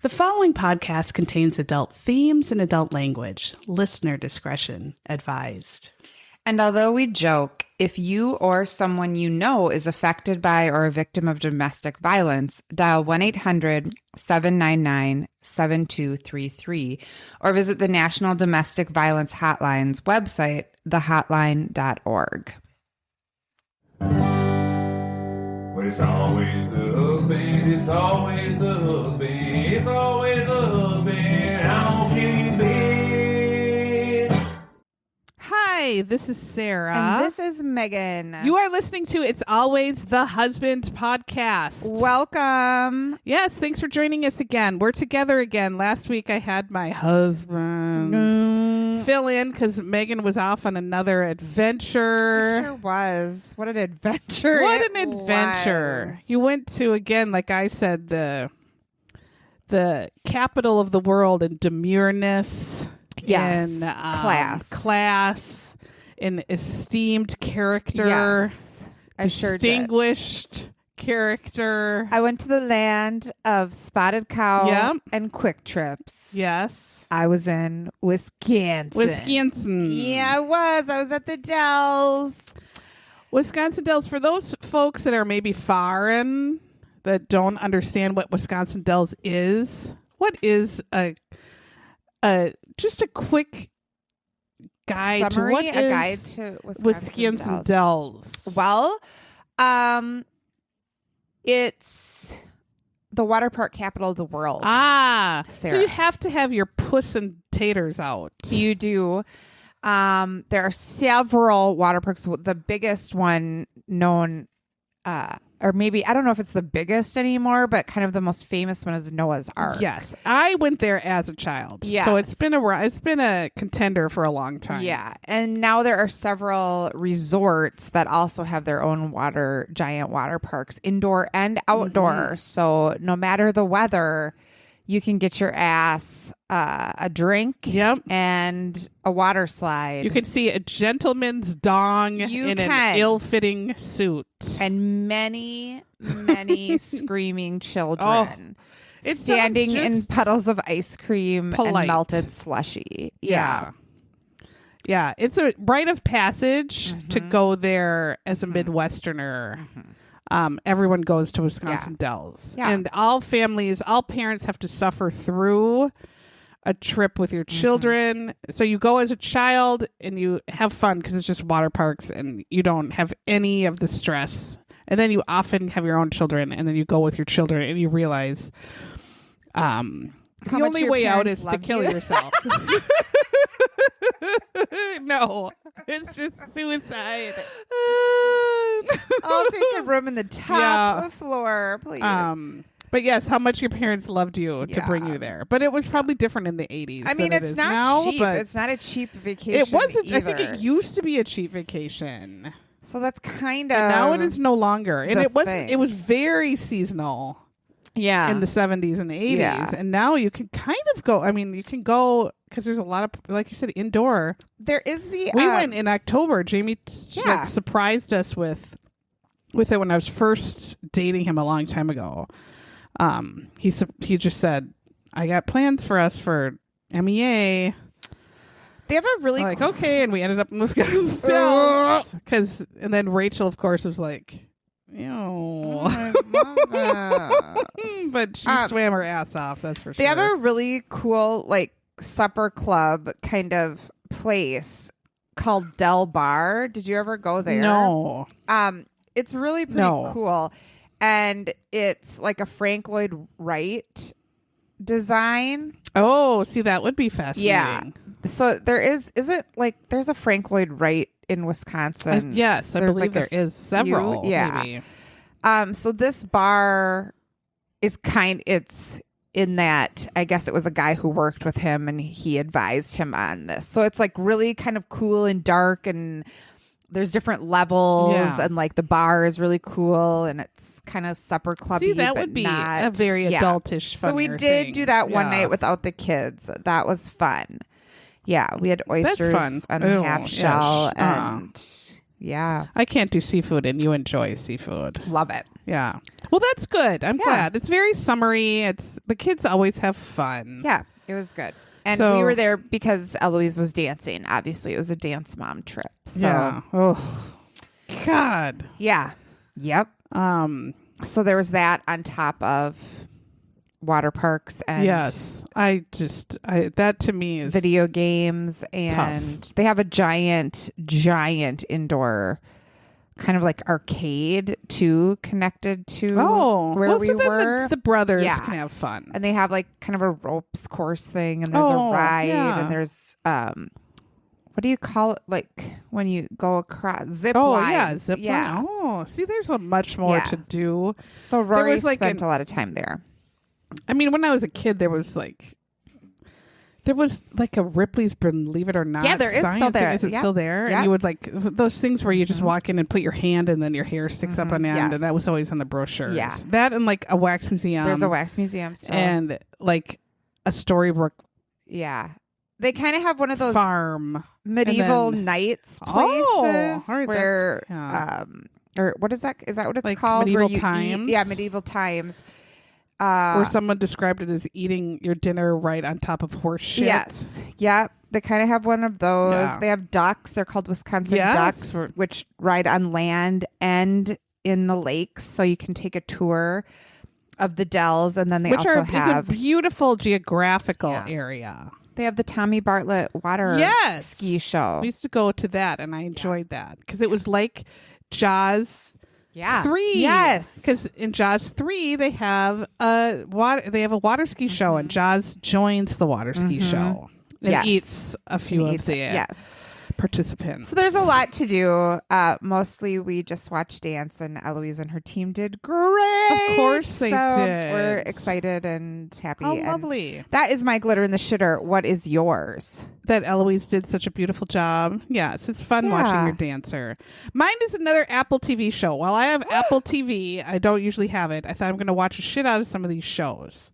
The following podcast contains adult themes and adult language. Listener discretion advised. And although we joke, if you or someone you know is affected by or a victim of domestic violence, dial 1-800-799-7233 or visit the National Domestic Violence Hotline's website, thehotline.org. But it's always the husband, it's always the husband, it's always the husband, I'm gonna kill you dead. Hi, this is Sarah. And this is Megan. You are listening to It's Always the Husband podcast. Welcome. Yes, thanks for joining us again. We're together again. Last week I had my husband fill in because Megan was off on another adventure. It sure was. What an adventure. What an adventure. You went to, again, like I said, the capital of the world in demureness. Yes. In class. In esteemed character. Yes. I sure did. Distinguished character. I went to the land of Spotted Cow and Quick Trips. Yes. I was in Wisconsin. Yeah, I was. I was at the Dells. Wisconsin Dells. For those folks that are maybe foreign, that don't understand what Wisconsin Dells is, what is just a quick guide Summary, to what a is guide to Wisconsin Dells. Well, it's the water park capital of the world. So Sarah. you have to have your puss and taters out. You do. There are several water parks. The biggest one known, or maybe, I don't know if it's the biggest anymore, but kind of the most famous one is Noah's Ark. Yes, I went there as a child. Yes. So it's been a contender for a long time. Yeah, and now there are several resorts that also have their own giant water parks, indoor and outdoor. Mm-hmm. So no matter the weather, you can get your ass a drink and a water slide. You can see a gentleman's dong in an ill-fitting suit. And many, many screaming children standing in puddles of ice cream and melted slushy. Yeah. Yeah, it's a rite of passage to go there as a Midwesterner. Everyone goes to Wisconsin Dells. Yeah. And all parents have to suffer through a trip with your children. So you go as a child and you have fun because it's just water parks and you don't have any of the stress. And then you often have your own children and then you go with your children and you realize the only way out is to kill yourself. No, it's just suicide. I'll take a room in the top floor, please. But yes, how much your parents loved you to bring you there. But it was probably different in the 80s. I mean, it's not now, cheap. But it's not a cheap vacation. It wasn't. Either. I think it used to be a cheap vacation. So that's kind of. Now it is no longer. And it wasn't. thing. It was very seasonal. Yeah. In the 70s and the 80s. Yeah. And now you can kind of go. I mean, you can go because there's a lot of, like you said, indoor. There is the. We went in October. Jamie surprised us with it when I was first dating him a long time ago. He just said, I got plans for us for MEA. They have a really okay, and we ended up in Wisconsin. And then Rachel, of course, was like, ew. But she swam her ass off, that's for sure. They have a really cool supper club kind of place called Del Bar. Did you ever go there? No. It's really pretty cool. And it's like a Frank Lloyd Wright design. Oh, see, that would be fascinating. Yeah. So there's a Frank Lloyd Wright in Wisconsin? Yes, I believe there is several. Yeah. Maybe. So this bar is it's in that, I guess it was a guy who worked with him and he advised him on this. So it's really kind of cool and dark and there's different levels and the bar is really cool and it's kind of supper clubby. See, that would be a very adultish fun. So we did do that one night without the kids. That was fun. Yeah, we had oysters and half shell and I can't do seafood and you enjoy seafood. Love it. Yeah. Well, that's good. I'm Yeah. glad. It's very summery. It's the kids always have fun. Yeah, it was good. And So- we were there because Eloise was dancing. Obviously, it was a dance mom trip. So, Yeah. Oh, God. yeah. Yep. So there was that on top of water parks and Yes. That to me is video games. And they have a giant indoor kind of like arcade too, connected to where we so then were. The brothers Yeah. can have fun. And they have like kind of a ropes course thing, and there's a ride, yeah. and there's what do you call it? Like when you go across zip Oh, lines. yeah. Zip yeah. line. Oh, see, there's a much more Yeah. to do. So Rory was, like, spent a lot of time there. I mean, when I was a kid, there was like a Ripley's Believe It or Not. Yeah, there is science still there. Is it Yep. still there? Yep. And you would like those things where you just walk in and put your hand and then your hair sticks up on end, Yes. and that was always on the brochures. Yeah. That and like a wax museum. There's a wax museum still. and like a Storybook yeah. They kind of have one of those farm. medieval and then- nights places Oh, all right, where that's- or what is that? Is that what it's Like called? medieval where you times? Eat, yeah, medieval times. Where someone described it as eating your dinner right on top of horse shit. Yes. Yep. They kind of have one of those. Yeah. They have ducks. They're called Wisconsin Yes. ducks, which ride on land and in the lakes. So you can take a tour of the dells. And then they Which also it's have a beautiful geographical Yeah. area. they have the Tommy Bartlett water Yes. ski show. We used to go to that, and I enjoyed that because it was like Jaws Yeah. 3. Yes. Because in Jaws 3, they have a water ski show, and Jaws joins the water ski show and Yes. eats a few of the yes. participants. So there's a lot to do. Mostly we just watched dance, and Eloise and her team did great. Of course they so did. We're excited and happy. How and lovely that is my glitter in the shitter. What is yours? that Eloise did such a beautiful job. Yes, it's fun watching Yeah. your dancer. Mine is another Apple TV show. While I have Apple TV, I don't usually have it. I thought I'm going to watch the shit out of some of these shows.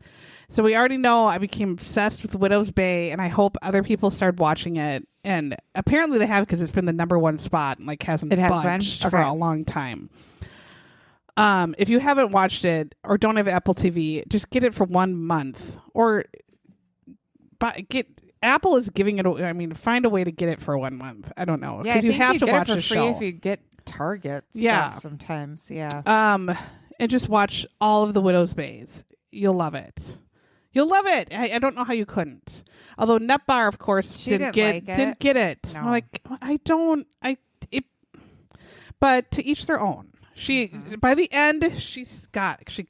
So we already know I became obsessed with Widow's Bay, and I hope other people started watching it. And apparently they have, because it's been the #1 spot and like hasn't It has budged been? for Okay. a long time. If you haven't watched it or don't have Apple TV, just get it for 1 month, or Apple is giving it. I mean, find a way to get it for 1 month. I don't know, Yeah, I because you think have to get watch it for the free show. if you get Target. Yeah. Stuff sometimes. Yeah. And just watch all of the Widow's Bays. You'll love it. You'll love it. I don't know how you couldn't. Although Nutbar, of course, She didn't like it. didn't get it. No. I'm like, but to each their own. She by the end, she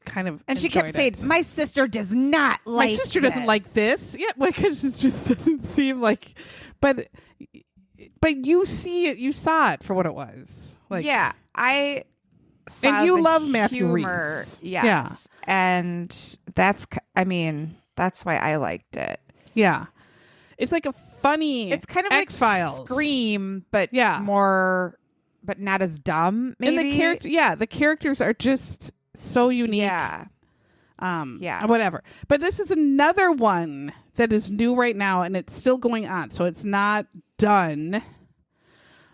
kind of And she kept enjoyed saying, it. "My sister does not like. My sister doesn't this." like this. Yeah, because it just doesn't seem like. But you see it. You saw it for what it was. Like, yeah, I. Saw And you the love Matthew humor. Reese. Yes. Yeah. And that's. I mean, that's why I liked it. yeah. It's like a funny. It's kind of X-Files. like Scream, but Yeah. more, but not as dumb. Maybe. And the characters are just so unique. Yeah. Yeah. Whatever. But this is another one that is new right now, and it's still going on, so it's not done.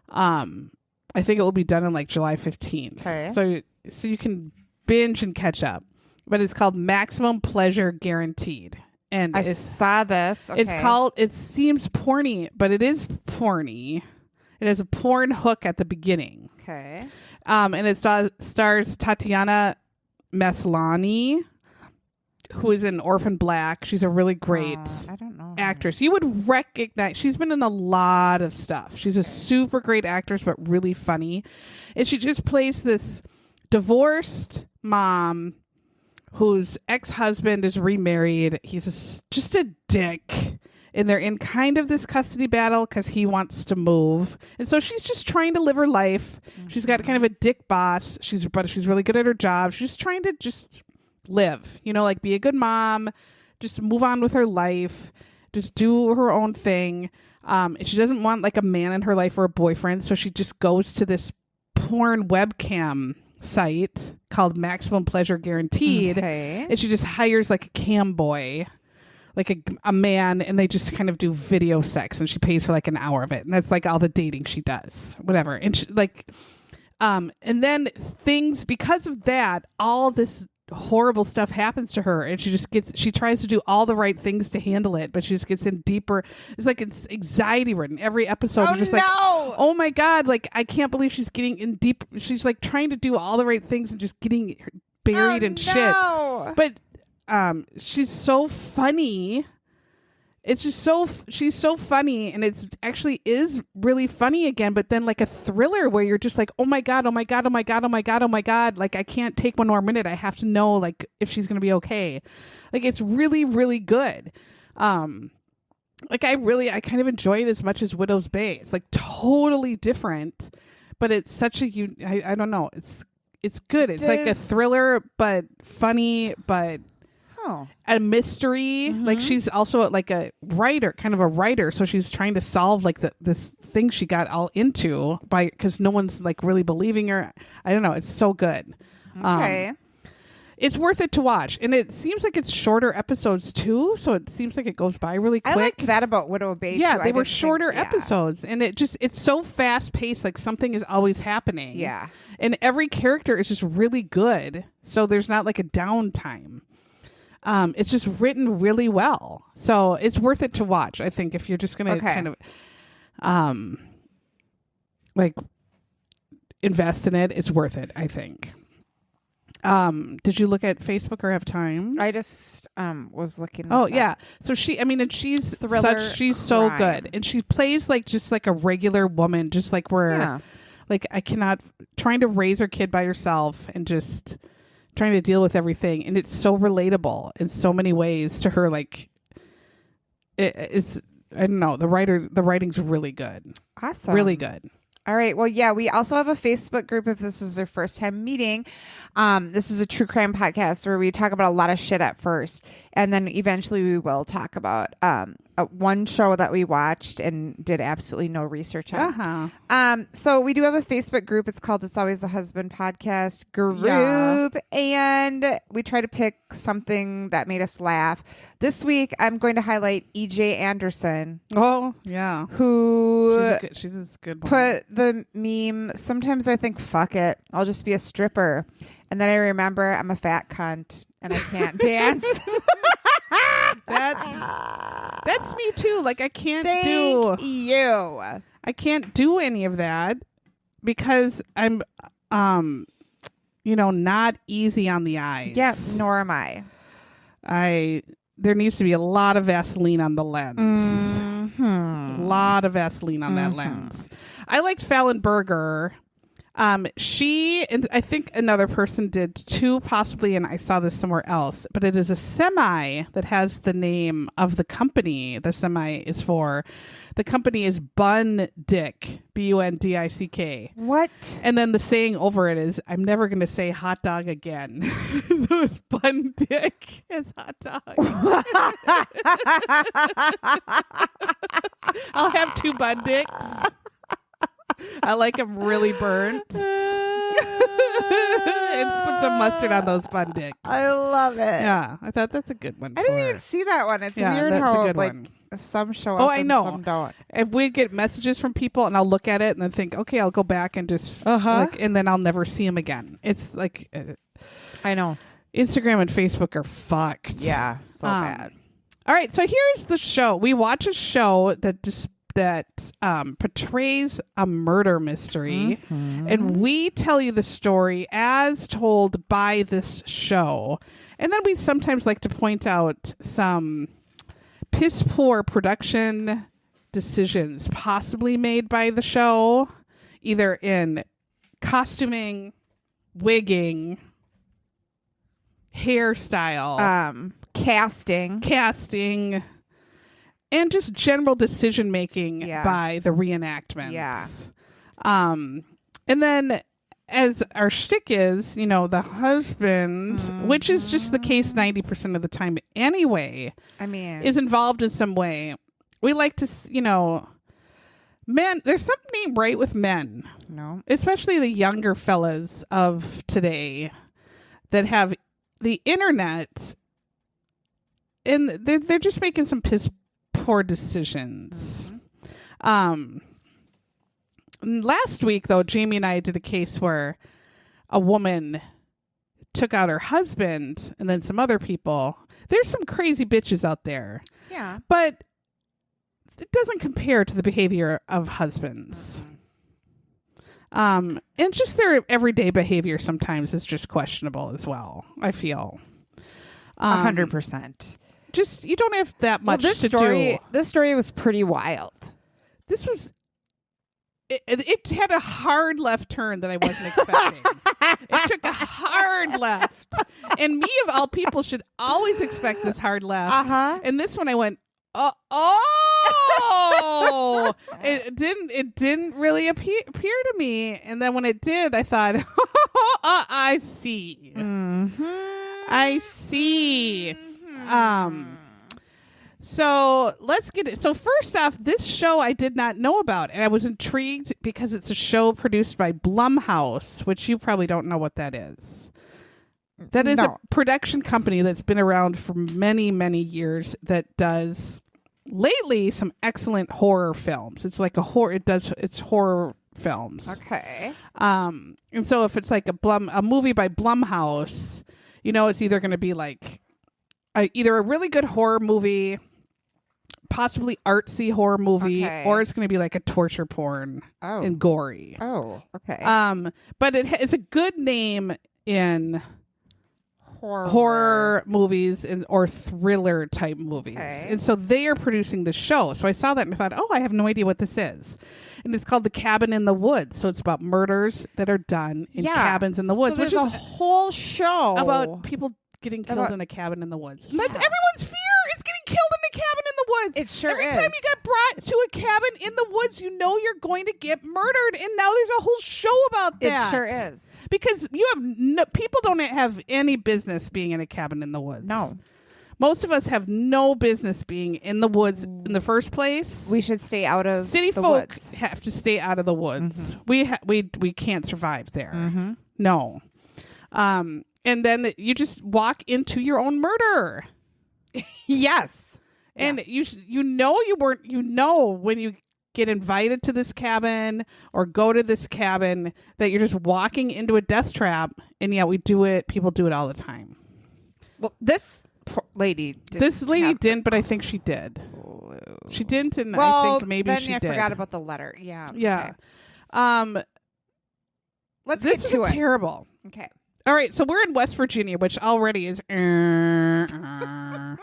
I think it will be done on like July 15th. Okay. So you can binge and catch up. But it's called Maximum Pleasure Guaranteed. And I saw this. Okay. it's called, it seems porny, but it is porny. It has a porn hook at the beginning. Okay. And it stars Tatiana Maslany, who is in Orphan Black. She's a really great I don't know. actress. You would recognize. She's been in a lot of stuff. She's a super great actress, but really funny. And she just plays this divorced mom whose ex-husband is remarried. He's just a dick. And they're in kind of this custody battle because he wants to move. And so she's just trying to live her life. Mm-hmm. She's got kind of a dick boss. But she's really good at her job. She's trying to just live, like be a good mom, just move on with her life, just do her own thing. And she doesn't want like a man in her life or a boyfriend. So she just goes to this porn webcam site called Maximum Pleasure Guaranteed. Okay. And she just hires like a cam boy, like a man, and they just kind of do video sex, and she pays for like an hour of it. And that's like all the dating she does, whatever. And she, like, And then things, because of that, all this horrible stuff happens to her, and she tries to do all the right things to handle it, but she just gets in deeper. It's like it's anxiety ridden. Every episode, you're just like, oh my God, like I can't believe she's getting in deep. She's like trying to do all the right things and just getting buried in shit. But she's so funny. It's just she's so funny, and it's actually is really funny again, but then like a thriller where you're just like, oh my God, oh my God, oh my God, oh my God, oh my God. Like I can't take one more minute. I have to know like if she's going to be okay. Like it's really, really good. Like I kind of enjoy it as much as Widow's Bay. It's like totally different, but it's such I don't know. It's good. It's like a thriller, but funny, but a mystery. Like she's also like a writer, kind of a writer, so she's trying to solve like this thing she got all into because no one's like really believing her. I don't know, it's so good. Okay. It's worth it to watch, and it seems like it's shorter episodes too, so it seems like it goes by really quick. I liked that about Widow Bay too. They were shorter episodes, and it's so fast paced, like something is always happening. Yeah. And every character is just really good, so there's not like a downtime. It's just written really well. So it's worth it to watch, I think, if you're just going to kind of like invest in it. It's worth it, I think. Did you look at Facebook or have time? I just was looking. Yeah. So she's thriller, she's so good. And she plays like just like a regular woman, just like like trying to raise her kid by herself and just trying to deal with everything, and it's so relatable in so many ways to her. Like it's I don't know, the writing's really good. Awesome. Really good. All right. Well, yeah, we also have a Facebook group if this is their first time meeting. This is a true crime podcast where we talk about a lot of shit at first, and then eventually we will talk about one show that we watched and did absolutely no research on. So we do have a Facebook group. It's called It's Always the Husband Podcast group, and we try to pick something that made us laugh. This week, I'm going to highlight E.J. Anderson. Oh, yeah. Who she's a good one. Put the meme, sometimes I think, fuck it, I'll just be a stripper. And then I remember I'm a fat cunt and I can't dance. That's me too. Like I can't I can't do any of that because I'm not easy on the eyes. Yes, nor am I. There needs to be a lot of Vaseline on the lens. A lot of Vaseline on that lens. I liked Fallon Berger. She and I think another person did too, possibly, and I saw this somewhere else, but it is a semi that has the name of the company the semi is for. The company is Bun Dick, Bundick. What? And then the saying over it is, I'm never going to say hot dog again. So it's Bun Dick as hot dog. I'll have 2 Bun Dicks. I like them really burnt. And put some mustard on those Bun Dicks. I love it. Yeah, I thought that's a good one. I didn't even see that one. It's weird how some show up I know. and some don't. If we get messages from people and I'll look at it and then think, okay, I'll go back and just and then I'll never see them again. It's like I know. Instagram and Facebook are fucked. Yeah, so bad. All right, so here's the show. We watch a show that portrays a murder mystery, and we tell you the story as told by this show. And then we sometimes like to point out some piss poor production decisions possibly made by the show, either in costuming, wigging, hairstyle, casting, and just general decision making by the reenactments. Yeah. And then, as our shtick is, the husband, which is just the case 90% of the time anyway, is involved in some way. We like to, men, there's something ain't right with men. No. Especially the younger fellas of today that have the internet, and they're just making some piss poor decisions. Last week, though, Jamie and I did a case where a woman took out her husband and then some other people. There's some crazy bitches out there. Yeah. But it doesn't compare to the behavior of husbands. And just their everyday behavior sometimes is just questionable as well, I feel. 100%. Just, you don't have that much to do. This story was pretty wild. This was... It had a hard left turn that I wasn't expecting. It took a hard left. And me, of all people, should always expect this hard left. Uh-huh. And this one I went, oh! It didn't really appear to me. And then when it did, I thought, I see. Mm-hmm. I see. So let's get it. So first off, this show I did not know about, and I was intrigued because it's a show produced by Blumhouse, which you probably don't know what that is. That is a production company that's been around for many, many years that does lately some excellent horror films. It's like it's horror films. Okay. And so if it's like a movie by Blumhouse, it's either going to be like either a really good horror movie, possibly artsy horror movie, or it's going to be like a torture porn and gory. Oh, okay. But it's a good name in horror movies or thriller type movies. Okay. And so they are producing the show. So I saw that and I thought, I have no idea what this is. And it's called The Cabin in the Woods. So it's about murders that are done in cabins in the woods. So there's a whole show about people getting killed in a cabin in the woods. And that's everyone's fear, is getting killed in a cabin in the woods. It sure Every is. time you get brought to a cabin in the woods, you're going to get murdered. And now there's a whole show about that. It sure is. Because people don't have any business being in a cabin in the woods. No. Most of us have no business being in the woods in the first place. We should stay out of City the folk woods. have to stay out of the woods. Mm-hmm. We can't survive there. Mm-hmm. No. And then you just walk into your own murder. Yes. And when you get invited to this cabin or go to this cabin that you're just walking into a death trap, and yet people do it all the time. Well, this lady didn't, but I think she did. She didn't, and I think maybe she did. I forgot about the letter. Yeah. Yeah. Okay. Let's this get to is it. Terrible. Okay. All right, so we're in West Virginia, which already is and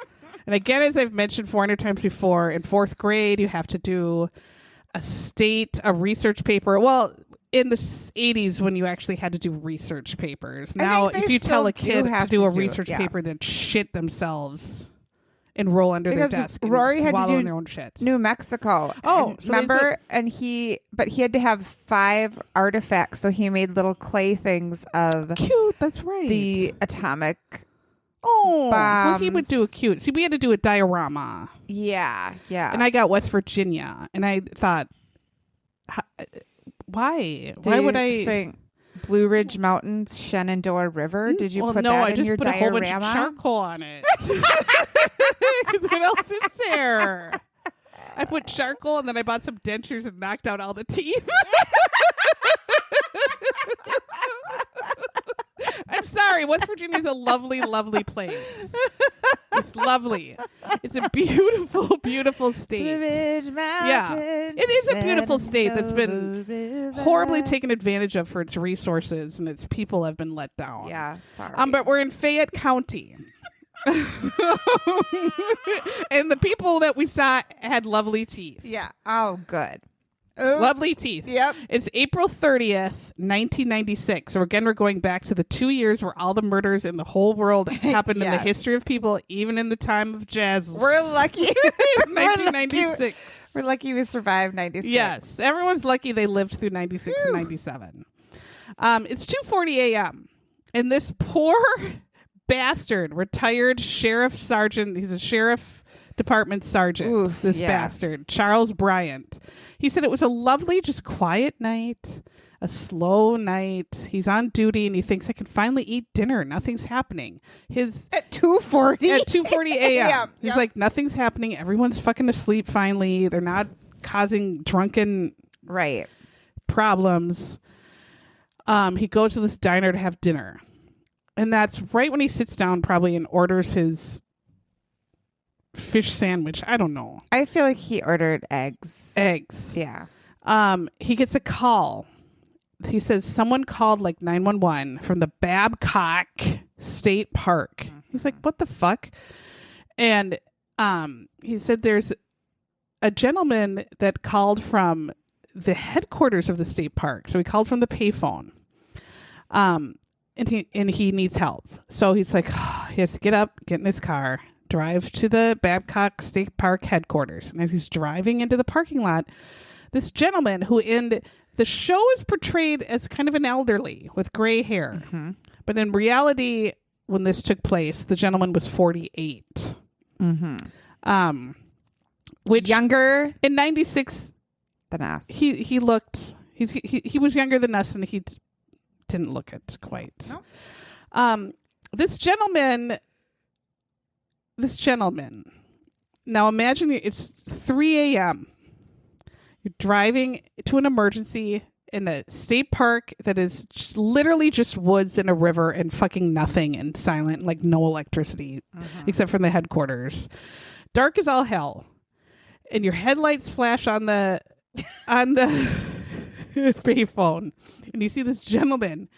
again, as I've mentioned 400 times before, in fourth grade you have to do a research paper. Well, in the 80s when you actually had to do research papers. Now, if you tell a kid to do a research paper, they'd shit themselves and roll under their desk and Rory had to do their own shit. New Mexico. Oh, so remember? He had to have 5 artifacts, so he made little clay things of cute. That's right. The atomic. Oh, bombs. well, he would do a cute. See, we had to do a diorama. Yeah. And I got West Virginia, and I thought, why? Why would I sing Blue Ridge Mountains, Shenandoah River? Did you put that in your diorama? I just put a whole bunch of charcoal on it. Because what else is there? I put charcoal, and then I bought some dentures and knocked out all the teeth. I'm sorry. West Virginia is a lovely, lovely place. It's lovely. It's a beautiful, beautiful state. Yeah. It is a beautiful state that's been horribly taken advantage of for its resources, and its people have been let down. Yeah, sorry. But we're in Fayette County. And the people that we saw had lovely teeth. Yeah. Oh, good. Lovely teeth. Yep. It's April 30th, 1996. So again, we're going back to the 2 years where all the murders in the whole world happened in the history of people, even in the time of jazz. We're lucky. 1996. We're lucky we survived 96. Yes. Everyone's lucky they lived through 96 and 97. It's 2:40 a.m. And this poor bastard, retired sheriff sergeant, he's a sheriff department sergeant, bastard, Charles Bryant. He said it was a lovely, just quiet night, a slow night. He's on duty and he thinks I can finally eat dinner. Nothing's happening. At 2:40 a.m. He's like, nothing's happening. Everyone's fucking asleep finally. They're not causing drunken problems. He goes to this diner to have dinner. And that's right when he sits down probably and orders his fish sandwich. I don't know. I feel like he ordered eggs. Eggs. Yeah. He gets a call. He says someone called like 911 from the Babcock State Park. He's like, what the fuck? And he said there's a gentleman that called from the headquarters of the state park. So he called from the payphone. And he needs help. So he's like, he has to get up, get in his car, drive to the Babcock State Park headquarters. And as he's driving into the parking lot, this gentleman who in the show is portrayed as kind of an elderly with gray hair. Mm-hmm. But in reality, when this took place, the gentleman was 48. Mm-hmm. Which Younger in 96 than us. he looked he was younger than us, and he didn't look it quite. No. This gentleman. Now imagine it's 3 a.m. You're driving to an emergency in a state park that is literally just woods and a river and fucking nothing and silent, like no electricity except from the headquarters. Dark as all hell. And your headlights flash on the payphone, and you see this gentleman.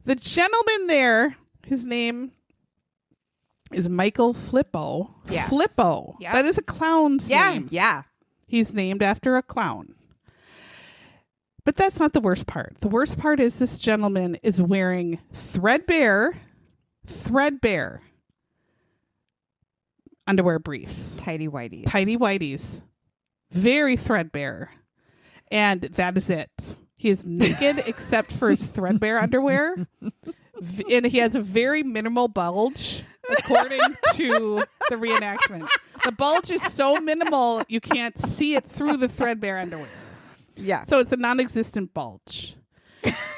The gentleman there, his name is Michael Flippo. Yes. Flippo. Yep. That is a clown's name. Yeah. He's named after a clown. But that's not the worst part. The worst part is this gentleman is wearing threadbare underwear briefs. Tidy Whities. Very threadbare. And that is it. He is naked except for his threadbare underwear. And he has a very minimal bulge, according to the reenactment. The bulge is so minimal, you can't see it through the threadbare underwear. Yeah. So it's a non-existent bulge.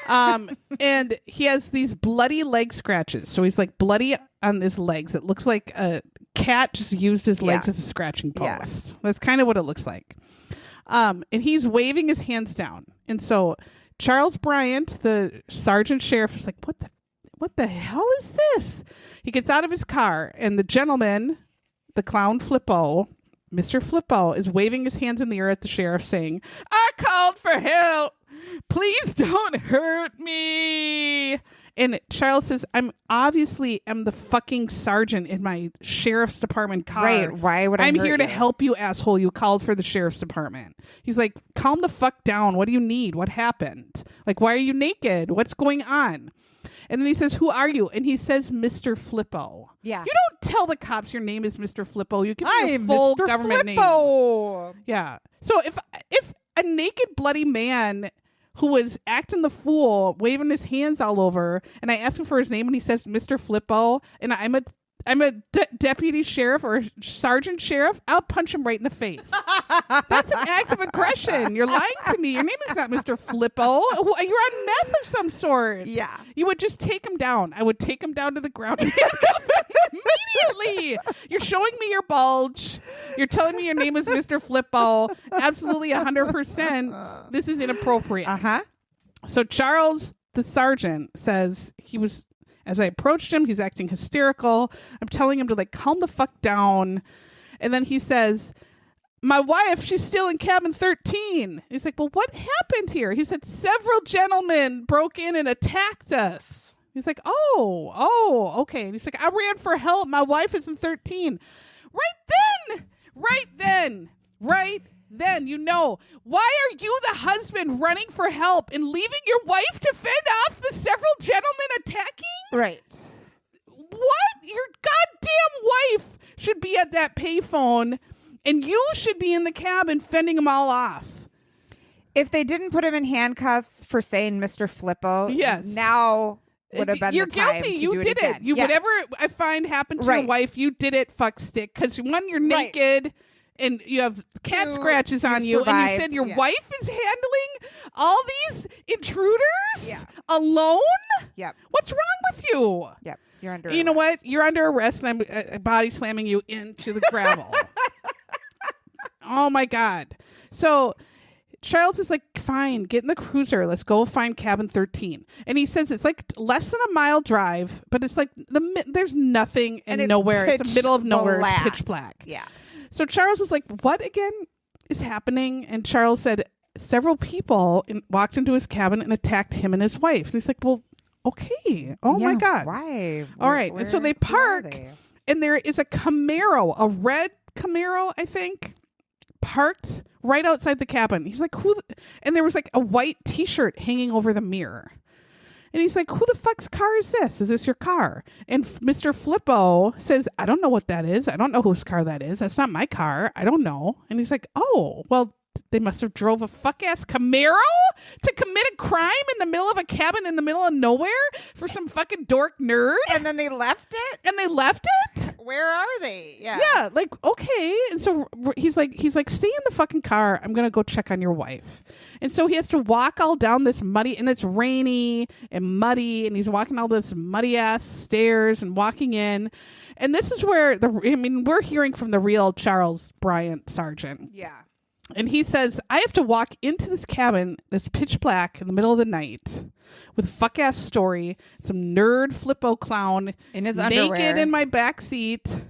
And he has these bloody leg scratches. So he's like bloody on his legs. It looks like a cat just used his legs as a scratching post. Yes. That's kind of what it looks like. And he's waving his hands down. And so Charles Bryant, the sergeant sheriff, is like, what the hell is this? He gets out of his car, and the gentleman, the clown Flippo, Mr. Flippo, is waving his hands in the air at the sheriff saying, I called for help. Please don't hurt me. And Charles says, I'm the fucking sergeant in my sheriff's department car. Right. Why would I I'm hurt here to you? help you, asshole. You called for the sheriff's department. He's like, calm the fuck down. What do you need? What happened? Like, why are you naked? What's going on? And then he says, who are you? And he says, Mr. Flippo. Yeah. You don't tell the cops your name is Mr. Flippo. You give them your full Mr. government Flippo. name. Yeah. So if a naked bloody man who was acting the fool, waving his hands all over, and I ask him for his name and he says Mr. Flippo, and I'm a deputy sheriff or sergeant sheriff, I'll punch him right in the face. That's an act of aggression. You're lying to me. Your name is not Mr. Flippo. You're on meth of some sort. Yeah. You would just take him down. I would take him down to the ground and handcuff him immediately. You're showing me your bulge. You're telling me your name is Mr. Flippo. Absolutely 100%. This is inappropriate. Uh-huh. So Charles, the sergeant, says as I approached him, he's acting hysterical. I'm telling him to like calm the fuck down. And then he says, my wife, she's still in cabin 13. He's like, well, what happened here? He said, several gentlemen broke in and attacked us. He's like, oh, okay. And he's like, I ran for help. My wife is in 13. Right then, you know, why are you, the husband, running for help and leaving your wife to fend off the several gentlemen attacking? Right. What? Your goddamn wife should be at that payphone, and you should be in the cabin fending them all off. If they didn't put him in handcuffs for saying Mr. Flippo, Yes. Now would have been You're the time guilty. to You do did again. it. You Yes. whatever I find happened to Right. your wife, you did it. Fuck stick. Because one, you're naked. And you have cat scratches on you, and you said your wife is handling all these intruders alone? Yep. What's wrong with you? Yep. You're under You know arrest. what? You're under arrest, and I'm body slamming you into the gravel. Oh, my God. So Charles is like, fine. Get in the cruiser. Let's go find cabin 13. And he says it's like less than a mile drive, but it's like there's nothing and it's nowhere. It's the pitch middle of nowhere. It's black. pitch black. Yeah. So Charles was like, what again is happening? And Charles said several people walked into his cabin and attacked him and his wife. And he's like, well, okay. Oh my God. Why? All right. And so they park and there is a Camaro, a red Camaro, I think, parked right outside the cabin. He's like, who? And there was like a white t-shirt hanging over the mirror. And he's like, who the fuck's car is this? Is this your car? And Mr. Flippo says, I don't know what that is. I don't know whose car that is. That's not my car. I don't know. And he's like, oh, well, they must have drove a fuck-ass Camaro to commit a crime in the middle of a cabin in the middle of nowhere for some fucking dork nerd. And then they left it? And they left it? Where are they? Yeah. Yeah, like, okay. And so he's like, stay in the fucking car. I'm going to go check on your wife. And so he has to walk all down this muddy, and it's rainy and muddy, and he's walking all this muddy ass stairs and walking in. And this is where we're hearing from the real Charles Bryant Sargent. Yeah. And he says, I have to walk into this cabin that's pitch black in the middle of the night with a fuck-ass story, some nerd Flippo clown In his naked underwear. in my back seat.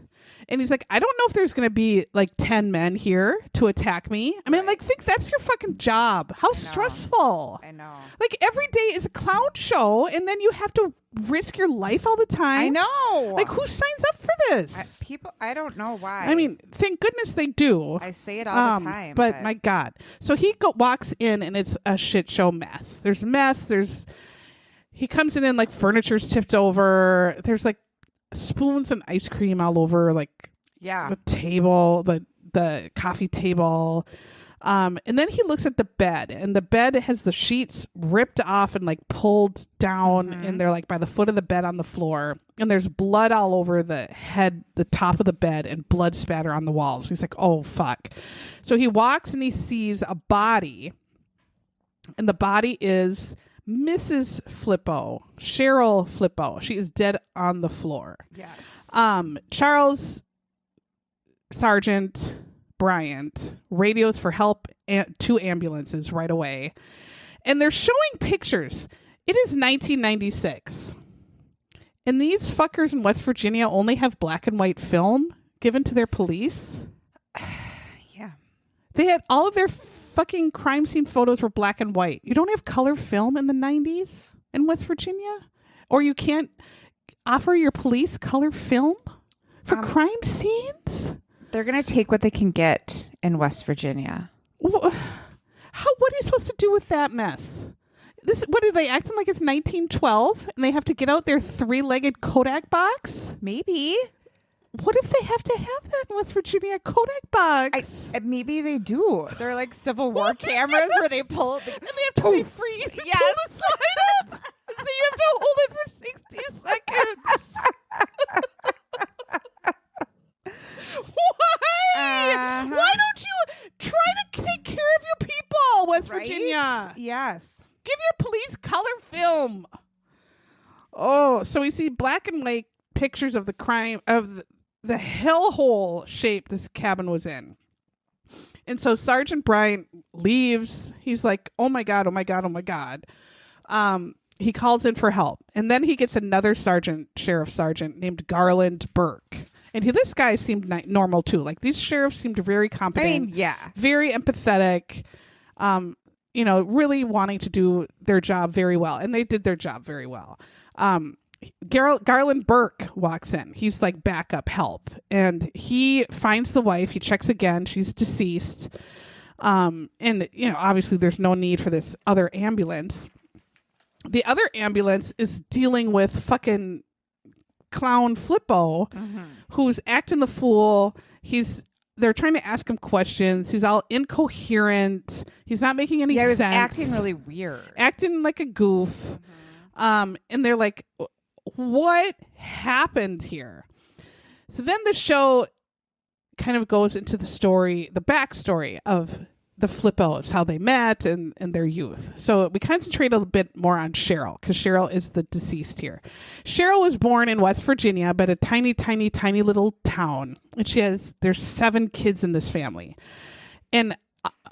And he's like, I don't know if there's going to be like 10 men here to attack me. I mean, like, think that's your fucking job. How stressful. I know. Like, every day is a clown show, and then you have to risk your life all the time. I know. Like, who signs up for this? I don't know why. I mean, thank goodness they do. I say it all the time. But my God. So he walks in, and it's a shit show mess. There's a mess. He comes in and like furniture's tipped over. There's like spoons and ice cream all over like the table, the coffee table. And then he looks at the bed, and the bed has the sheets ripped off and like pulled down, and they're like by the foot of the bed on the floor, and there's blood all over the top of the bed, and blood spatter on the walls. He's like, oh fuck. So he walks and he sees a body, and the body is Mrs. Flippo, Cheryl Flippo. She is dead on the floor. Yes. Charles Sergeant Bryant radios for help to ambulances right away. And they're showing pictures. It is 1996. And these fuckers in West Virginia only have black and white film given to their police. Yeah. They had all of their fucking crime scene photos were black and white. You don't have color film in the 90s in West Virginia? Or you can't offer your police color film for crime scenes? They're going to take what they can get in West Virginia. What are you supposed to do with that mess? What are they acting like it's 1912 and they have to get out their 3-legged Kodak box? Maybe. What if they have to have that in West Virginia Kodak box? Maybe they do. They're like Civil War cameras where they pull it. And they have to say freeze and pull the slide up. So you have to hold it for 60 seconds. Why? Why don't you try to take care of your people, West Virginia? Yes. Give your police color film. Oh, so we see black and white pictures of the crime, of the hellhole shape this cabin was in. And so Sergeant Bryant leaves. He's like, oh my God, oh my God, oh my God. He calls in for help. And then he gets another sheriff sergeant named Garland Burke. And this guy seemed normal too. Like these sheriffs seemed very competent. I mean, yeah. Very empathetic. Really wanting to do their job very well. And they did their job very well. Garland Burke walks in. He's like backup help. And he finds the wife. He checks again. She's deceased. Obviously there's no need for this other ambulance. The other ambulance is dealing with fucking clown Flippo, who's acting the fool. They're trying to ask him questions. He's all incoherent. He's not making any sense. Yeah, he was acting really weird. Acting like a goof. And they're like, what happened here? So then the show kind of goes into the backstory of the Flippos, how they met and their youth. So we concentrate a bit more on Cheryl, because Cheryl is the deceased here. Cheryl was born in West Virginia, but a tiny, tiny, tiny little town. And there's 7 kids in this family. And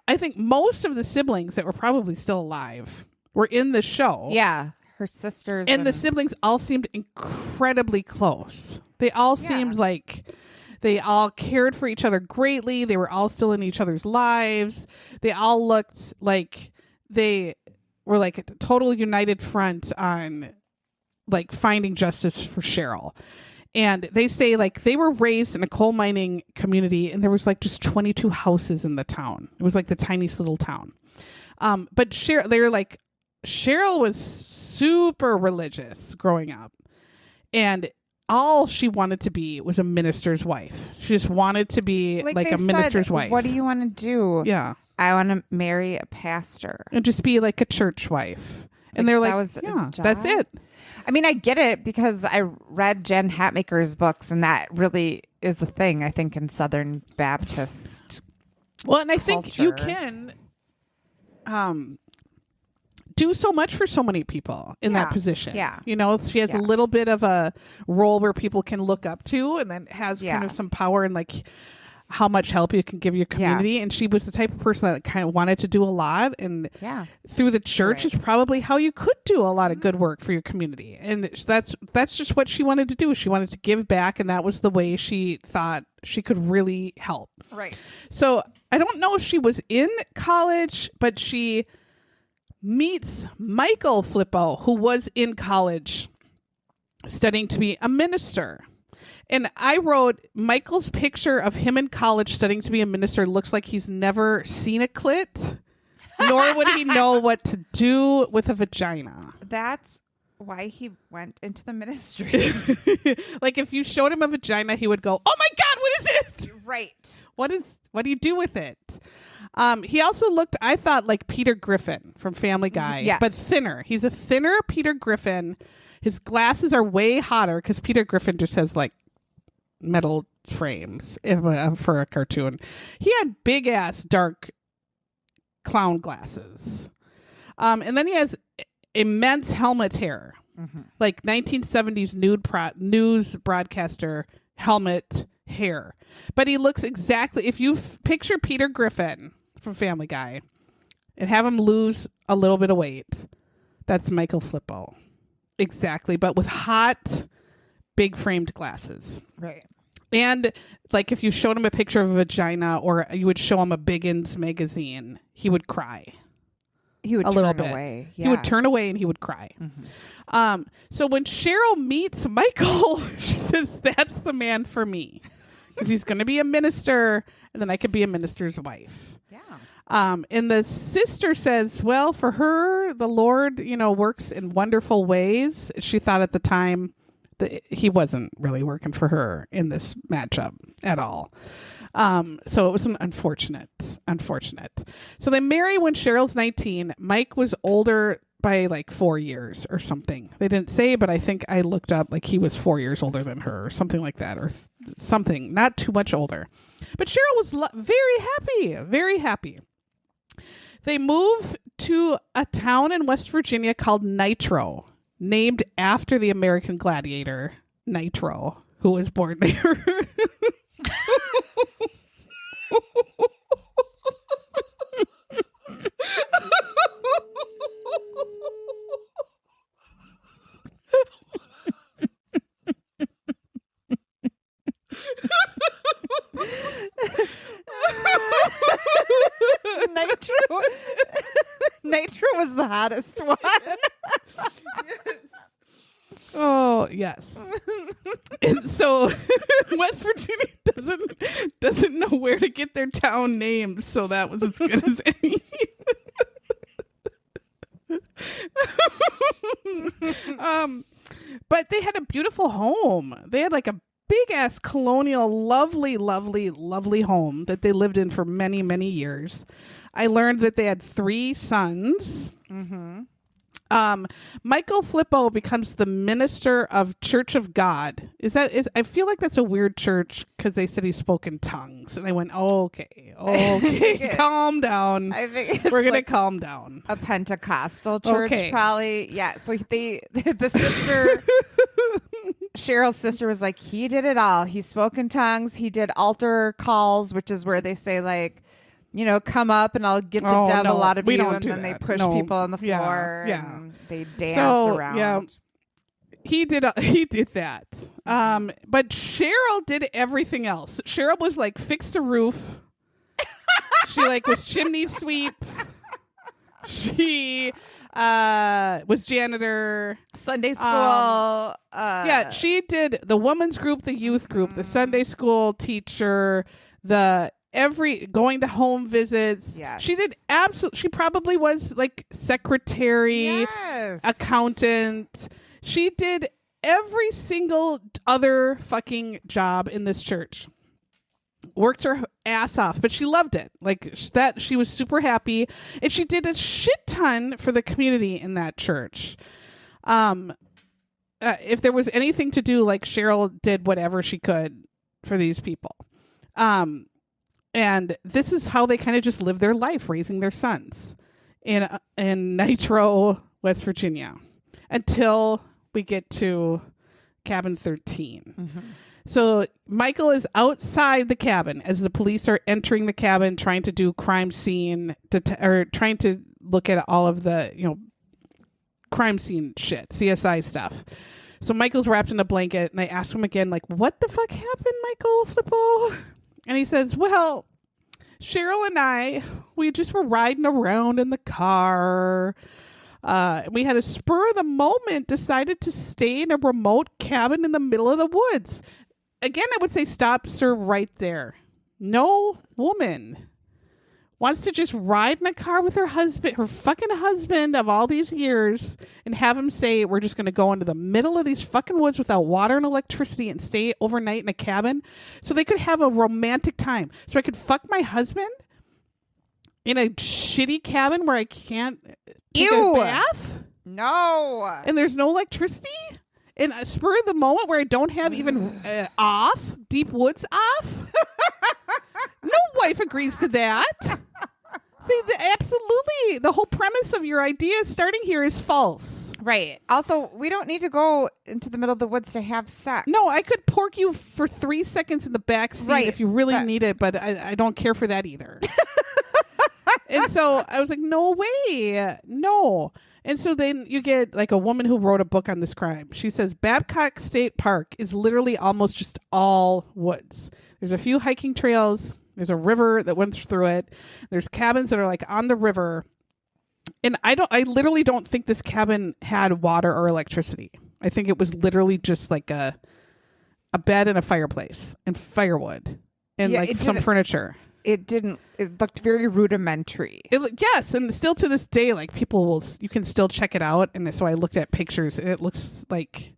I think most of the siblings that were probably still alive were in the show. Yeah. Her sisters. And the siblings all seemed incredibly close. They all seemed like they all cared for each other greatly. They were all still in each other's lives. They all looked like they were like a total united front on like finding justice for Cheryl. And they say like they were raised in a coal mining community and there was like just 22 houses in the town. It was like the tiniest little town. But Cheryl was super religious growing up. And all she wanted to be was a minister's wife. She just wanted to be like a minister's wife. What do you want to do? Yeah. I want to marry a pastor. And just be like a church wife. And they're like, that's it. I mean, I get it because I read Jen Hatmaker's books, and that really is a thing, I think, in Southern Baptist Well, and I think culture. you can do so much for so many people in that position. Yeah. You know, she has a little bit of a role where people can look up to and then has kind of some power and like how much help you can give your community. And she was the type of person that kind of wanted to do a lot. And through the church is probably how you could do a lot of good work for your community. And that's just what she wanted to do. She wanted to give back. And that was the way she thought she could really help. Right. So I don't know if she was in college, but she meets Michael Flippo, who was in college studying to be a minister. And I wrote, Michael's picture of him in college studying to be a minister looks like he's never seen a clit, nor would he know what to do with a vagina. That's why he went into the ministry. Like if you showed him a vagina, he would go, "Oh my God, what is it? Right. What do you do with it?" He also looked, I thought, like Peter Griffin from Family Guy, but thinner. He's a thinner Peter Griffin. His glasses are way hotter because Peter Griffin just has like metal frames for a cartoon. He had big ass dark clown glasses. And then he has immense helmet hair, like 1970s news broadcaster helmet hair. But he looks exactly, if you picture Peter Griffin from Family Guy and have him lose a little bit of weight, that's Michael Flippo. Exactly, but with hot, big framed glasses. Right. And like if you showed him a picture of a vagina or you would show him a Biggins magazine, he would cry. He would turn away. Yeah. He would turn away and he would cry. So when Cheryl meets Michael, she says, "That's the man for me." Because he's going to be a minister and then I could be a minister's wife. Yeah. And the sister says, well, for her, the Lord, works in wonderful ways. She thought at the time that he wasn't really working for her in this matchup at all. So it was an unfortunate. So they marry when Cheryl's 19. Mike was older by like 4 years or something. They didn't say, but I think I looked up like he was 4 years older than her or something like that, or something, not too much older. But Cheryl was very happy. They move to a town in West Virginia called Nitro, named after the American gladiator Nitro, who was born there. Nitro was the hottest one. Oh, yes. And so West Virginia doesn't know where to get their town names, so that was as good as any. But they had a beautiful home. They had like a big ass colonial, lovely home that they lived in for many, many years. I learned that they had 3 sons. Michael Flippo becomes the minister of Church of God. I feel like that's a weird church because they said he spoke in tongues, and I went, okay, calm down. I think we're gonna calm down. A Pentecostal church, probably. Yeah. So the sister, Cheryl's sister, was like, he did it all. He spoke in tongues. He did altar calls, which is where they say like, come up and I'll get the Oh, devil no, out of we you, don't and do then they that. push No. people on the Yeah, floor. yeah. And they dance So, around. yeah. He did that. But Cheryl did everything else. Cheryl was like, fix the roof. She like was chimney sweep. She was janitor. Sunday school. Yeah, she did the women's group, the youth group, the Sunday school teacher, going to home visits. Yes. She did she probably was like secretary, Yes. accountant. She did every single other fucking job in this church. Worked her ass off, but she loved it. Like that, she was super happy, and she did a shit ton for the community in that church. If there was anything to do, like Cheryl did whatever she could for these people. And this is how they kind of just live their life, raising their sons in Nitro, West Virginia, until we get to cabin 13. Mm-hmm. So Michael is outside the cabin as the police are entering the cabin, trying to do crime scene, or trying to look at all of the, crime scene shit, CSI stuff. So Michael's wrapped in a blanket, and I ask him again, like, what the fuck happened, Michael Flippo? And he says, well, Cheryl and I, we just were riding around in the car. We had a spur of the moment, decided to stay in a remote cabin in the middle of the woods. Again, I would say stop, sir, right there. No woman wants to just ride in a car with her husband, her fucking husband of all these years, and have him say, we're just going to go into the middle of these fucking woods without water and electricity and stay overnight in a cabin so they could have a romantic time. So I could fuck my husband in a shitty cabin where I can't take a bath? No. And there's no electricity? In a spur of the moment where I don't have even deep woods off? No wife agrees to that. See, absolutely. The whole premise of your idea starting here is false. Right. Also, we don't need to go into the middle of the woods to have sex. No, I could pork you for 3 seconds in the back seat if you really need it, but I don't care for that either. And so I was like, no way. No. And so then you get like a woman who wrote a book on this crime. She says Babcock State Park is literally almost just all woods. There's a few hiking trails. There's a river that runs through it. There's cabins that are like on the river. And I literally don't think this cabin had water or electricity. I think it was literally just like a bed and a fireplace and firewood and like some furniture. It looked very rudimentary. Yes, and still to this day, like you can still check it out. And so I looked at pictures, and it looks like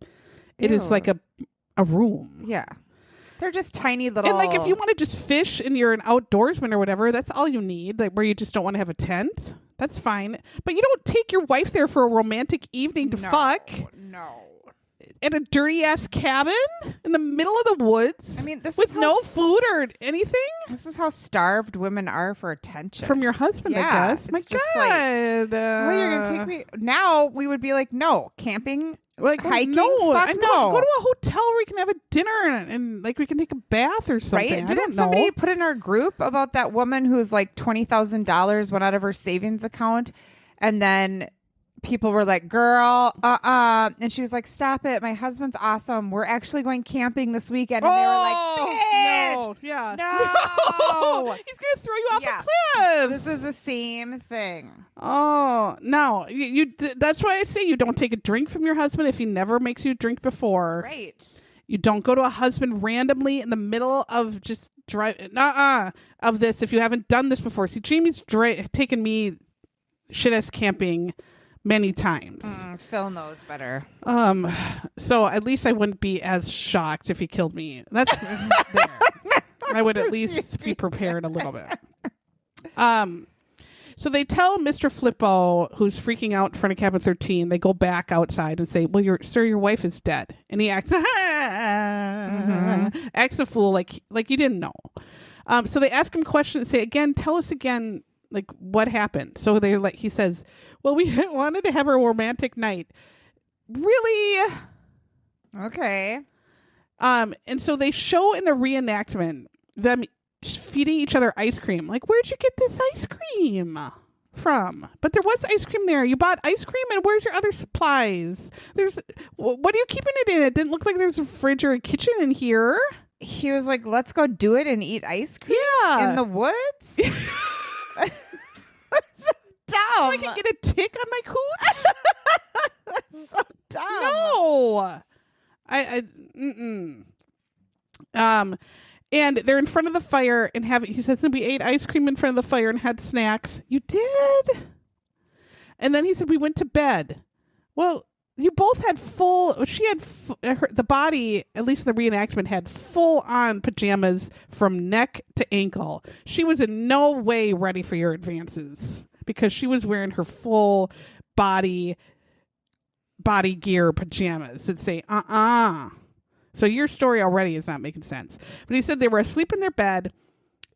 it is like a room. Yeah, they're just tiny little. And like if you want to just fish and you're an outdoorsman or whatever, that's all you need. Like where you just don't want to have a tent, that's fine. But you don't take your wife there for a romantic evening to fuck. No. In a dirty ass cabin in the middle of the woods. I mean, this with is no food or anything. This is how starved women are for attention from your husband. Yeah, I guess. My just God, like, well, you're gonna take me now. We would be like, no, camping, like hiking. No, fuck no. Go to a hotel where we can have a dinner and like we can take a bath or something. Right? Didn't somebody put in our group about that woman who's like $20,000 went out of her savings account, and then people were like, girl, and she was like, stop it, my husband's awesome, we're actually going camping this weekend, and they were like, bitch, no, he's gonna throw you off a cliff. This is the same thing. Oh no, you that's why I say you don't take a drink from your husband if he never makes you drink before. Right. You don't go to a husband randomly in the middle of just of this if you haven't done this before. See, Jamie's taken me shit ass camping many times. Phil knows better. So at least I wouldn't be as shocked if he killed me. That's there. I would at least be prepared a little bit. So they tell Mr. Flippo, who's freaking out in front of cabin 13, they go back outside and say, well, your wife is dead. And he acts acts a fool like you didn't know. So they ask him questions and say, again, tell us again, like what happened. So they're like, he says, well, we wanted to have a romantic night. Really? Okay. And so they show in the reenactment them feeding each other ice cream. Like, where'd you get this ice cream from? But there was ice cream there. You bought ice cream, and where's your other supplies? What are you keeping it in? It didn't look like there's a fridge or a kitchen in here. He was like, let's go do it and eat ice cream in the woods. That's so dumb. So I can get a tick on my cooch? That's so dumb. No. And they're in front of the fire and he says we ate ice cream in front of the fire and had snacks. You did? And then he said we went to bed. Well, you both had the body, at least the reenactment, had full on pajamas from neck to ankle. She was in no way ready for your advances because she was wearing her full body gear pajamas that say, So your story already is not making sense. But he said they were asleep in their bed.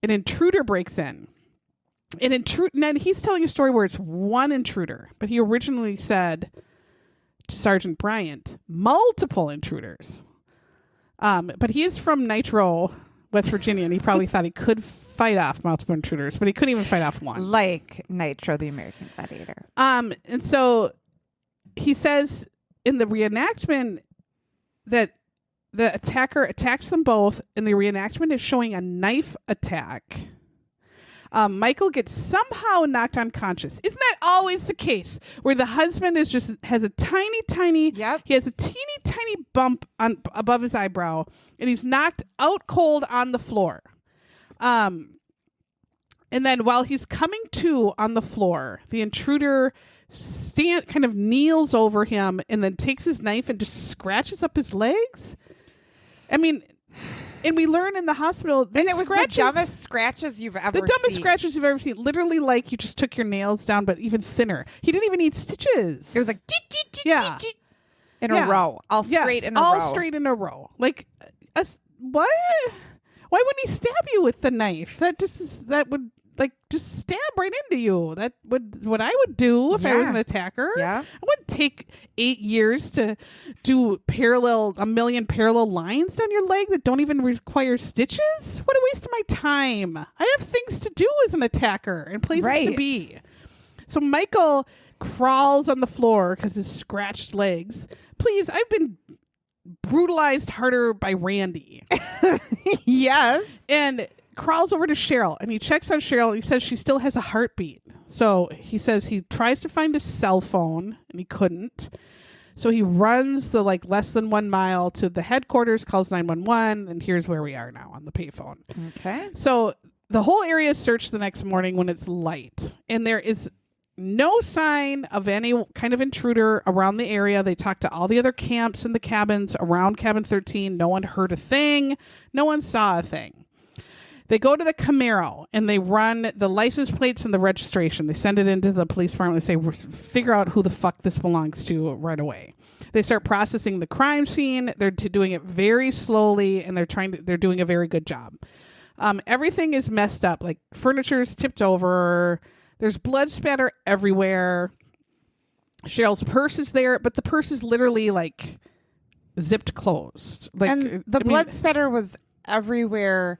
An intruder breaks in. And then he's telling a story where it's one intruder. But he originally said to Sergeant Bryant, multiple intruders. But he is from Nitro, West Virginia, and he probably thought he could fight off multiple intruders, but he couldn't even fight off one. Like Nitro, the American Gladiator. And so he says in the reenactment that the attacker attacks them both, and the reenactment is showing a knife attack. Michael gets somehow knocked unconscious. Isn't that always the case? Where the husband has a tiny, Yep. He has a teeny tiny bump above his eyebrow, and he's knocked out cold on the floor. And then while he's coming to on the floor, the intruder kind of kneels over him and then takes his knife and just scratches up his legs. I mean, and we learn in the hospital that it was the dumbest scratches you've ever seen. The dumbest scratches you've ever seen. Literally like you just took your nails down, but even thinner. He didn't even need stitches. It was like yeah. in a row. All straight in a row. All straight in a row. Like, what? Why wouldn't he stab you with the knife? That would like just stab right into you. That would what I would do if I was an attacker. Yeah. I wouldn't take 8 years to do a million parallel lines down your leg that don't even require stitches. What a waste of my time. I have things to do as an attacker and places to be. So Michael crawls on the floor because his scratched legs. Please, I've been brutalized harder by Randy. Yes. And crawls over to Cheryl, and he checks on Cheryl, and he says she still has a heartbeat. So he says he tries to find a cell phone, and he couldn't. So he runs the less than 1 mile to the headquarters, calls 911, and here's where we are now on the payphone. Okay. So the whole area is searched the next morning when it's light, and there is no sign of any kind of intruder around the area. They talked to all the other camps and the cabins around cabin 13. No one heard a thing. No one saw a thing. They go to the Camaro and they run the license plates and the registration. They send it into the police department. They say, figure out who the fuck this belongs to right away. They start processing the crime scene. They're doing it very slowly, and they're doing a very good job. Everything is messed up. Like furniture's tipped over. There's blood spatter everywhere. Cheryl's purse is there, but the purse is literally zipped closed. And the blood spatter was everywhere.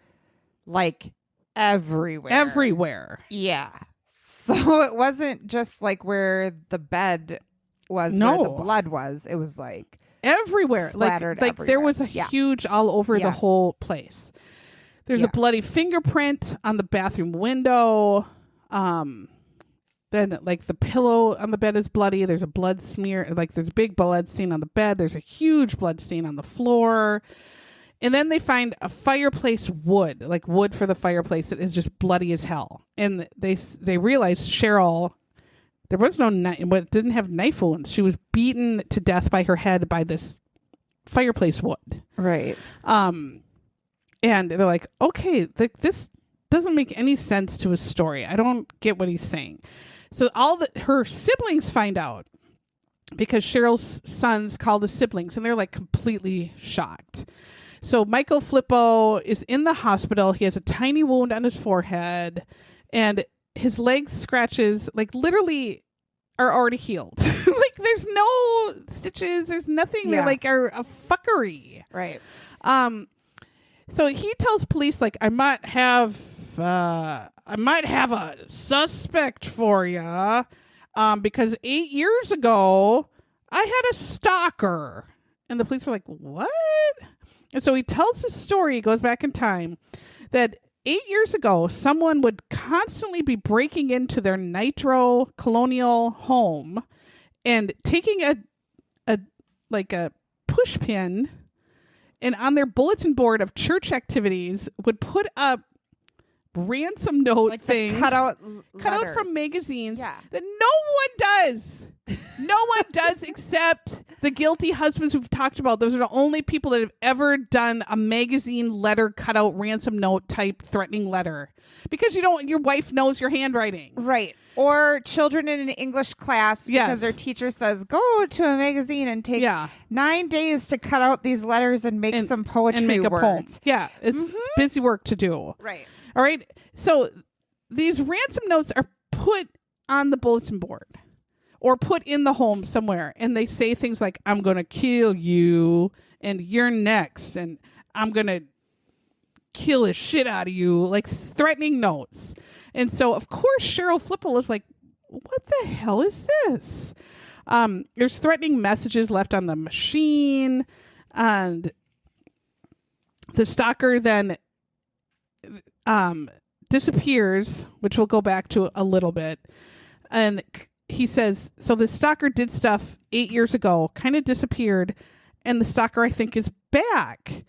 Everywhere. Yeah. So it wasn't just where the bed was, where the blood was. It was everywhere. Splattered everywhere. There was a huge all over the whole place. There's a bloody fingerprint on the bathroom window. Then the pillow on the bed is bloody. There's a blood smear. There's a big blood stain on the bed. There's a huge blood stain on the floor. And then they find a fireplace wood for the fireplace that is just bloody as hell. And they realize Cheryl, there was no knife, but didn't have knife wounds. She was beaten to death by her head by this fireplace wood. Right. And they're like, okay, this doesn't make any sense to his story. I don't get what he's saying. So her siblings find out because Cheryl's sons call the siblings, and they're completely shocked. So Michael Flippo is in the hospital. He has a tiny wound on his forehead, and his leg scratches literally are already healed. There's no stitches. There's nothing. They're are a fuckery. Right. So he tells police, like, I might have a suspect for you, because 8 years ago I had a stalker. And the police are like, what? And so he tells this story. He goes back in time that 8 years ago, someone would constantly be breaking into their Nitro Colonial home and taking a push pin, and on their bulletin board of church activities would put up ransom note Like things cut out from magazines Yeah. that no one does. No one does except the guilty husbands we've talked about. Those are the only people that have ever done a magazine letter cutout ransom note type threatening letter, because your wife knows your handwriting. Right. Or children in an English class because Yes. their teacher says, go to a magazine and take 9 days to cut out these letters and make some poetry and make a poem. words. Yeah, it's busy work to do. Right. All right. So these ransom notes are put on the bulletin board or put in the home somewhere. And they say things like, I'm going to kill you and you're next. And I'm going to kill the shit out of you. Like threatening notes. And so, of course, Cheryl Flippo is like, what the hell is this? There's threatening messages left on the machine. And the stalker then disappears, which we'll go back to a little bit. And he says, so the stalker did stuff 8 years ago, kind of disappeared, and the stalker, I think, is back.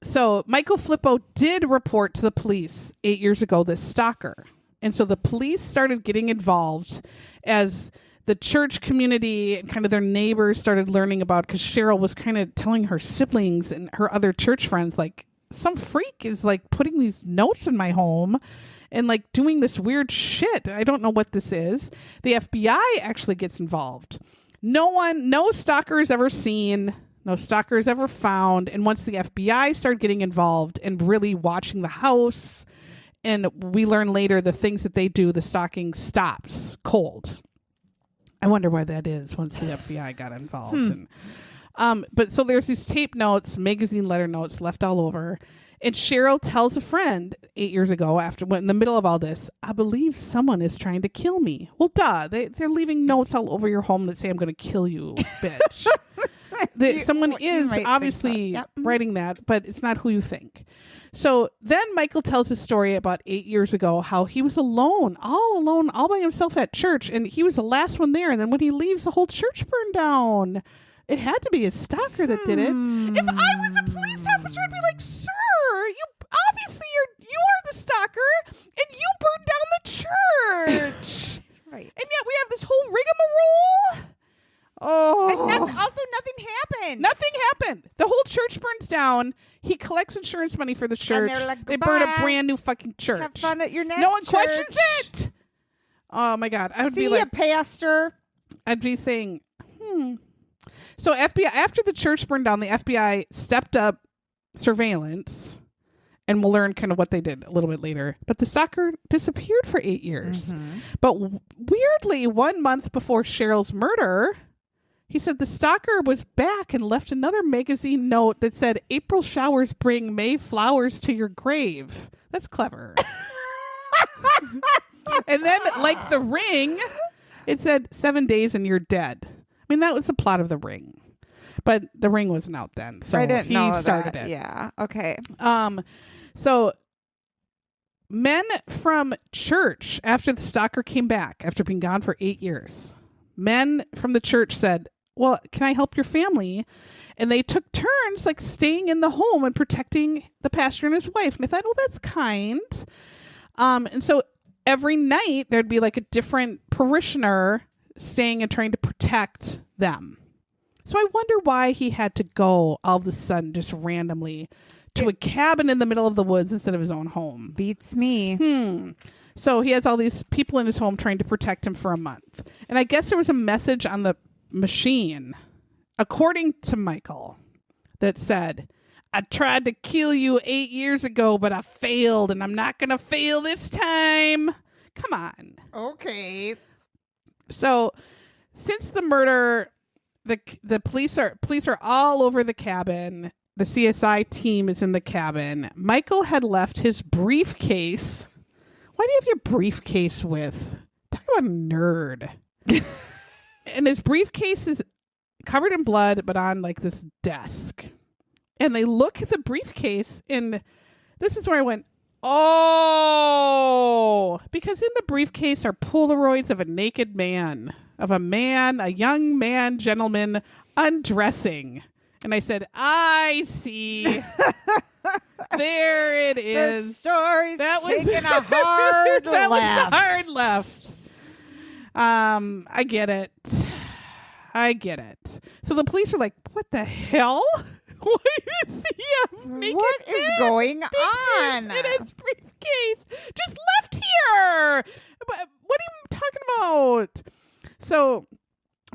So Michael Flippo did report to the police 8 years ago, this stalker. And so the police started getting involved as the church community and kind of their neighbors started learning about, because Cheryl was kind of telling her siblings and her other church friends, like, some freak is like putting these notes in my home and like doing this weird shit. I don't know what this is. The FBI actually gets involved. No stalker is ever seen. No stalker is ever found. And once the FBI started getting involved and really watching the house, and we learn later the things that they do, the stalking stops cold. I wonder why that is once the FBI got involved. But so there's these tape notes, magazine letter notes left all over. And Cheryl tells a friend 8 years ago, in the middle of all this, I believe someone is trying to kill me. Well, duh. They're leaving notes all over your home that say, I'm going to kill you, bitch. Someone is obviously writing that, but it's not who you think. So then Michael tells his story about 8 years ago, how he was alone, all by himself at church. And he was the last one there. And then when he leaves, the whole church burned down. It had to be a stalker that did it. If I was a police officer, I'd be like, sir, you are the stalker, and you burned down the church. Right. And yet we have this whole rigmarole. Oh. And nothing happened. Nothing happened. The whole church burns down. He collects insurance money for the church. And they're like, they burn a "Goodbye. brand new fucking church. Have fun at your next No one church. questions it. Oh my God. I would See be like, ya, pastor. I'd be saying, So FBI, after the church burned down, the FBI stepped up surveillance, and we'll learn kind of what they did a little bit later. But the stalker disappeared for 8 years. But weirdly, 1 month before Cheryl's murder, he said the stalker was back and left another magazine note that said, April showers bring May flowers to your grave. That's clever. And then, like The Ring, it said 7 days and you're dead. I mean, that was the plot of The Ring. But The Ring wasn't out then, so I didn't know started that. it. Yeah. Okay. So men from church, after the stalker came back, after being gone for 8 years, men from the church said, well, can I help your family? And they took turns like staying in the home and protecting the pastor and his wife. And I thought, well, that's kind. And so every night there'd be like a different parishioner staying and trying to protect them. So I wonder why he had to go all of a sudden just randomly to a cabin in the middle of the woods instead of his own home. Beats me. So he has all these people in his home trying to protect him for a month. And I guess there was a message on the machine, according to Michael, that said, I tried to kill you 8 years ago, but I failed, and I'm not going to fail this time. Come on. Okay. So since the murder, the police are all over the cabin. the CSI team is in the cabin. Michael had left his briefcase. Why do you have your briefcase with? Talk about a nerd. And his briefcase is covered in blood, but on like this desk. And they look at the briefcase, and this is where I went, oh, because in the briefcase are Polaroids of a naked man, a young man, gentleman, undressing. And I said, I see. There it is. The story's taking a that hard left. was the hard left. I get it. So the police are like, what the hell? What is he What is going on? in his briefcase? Just left here. What are you talking about? So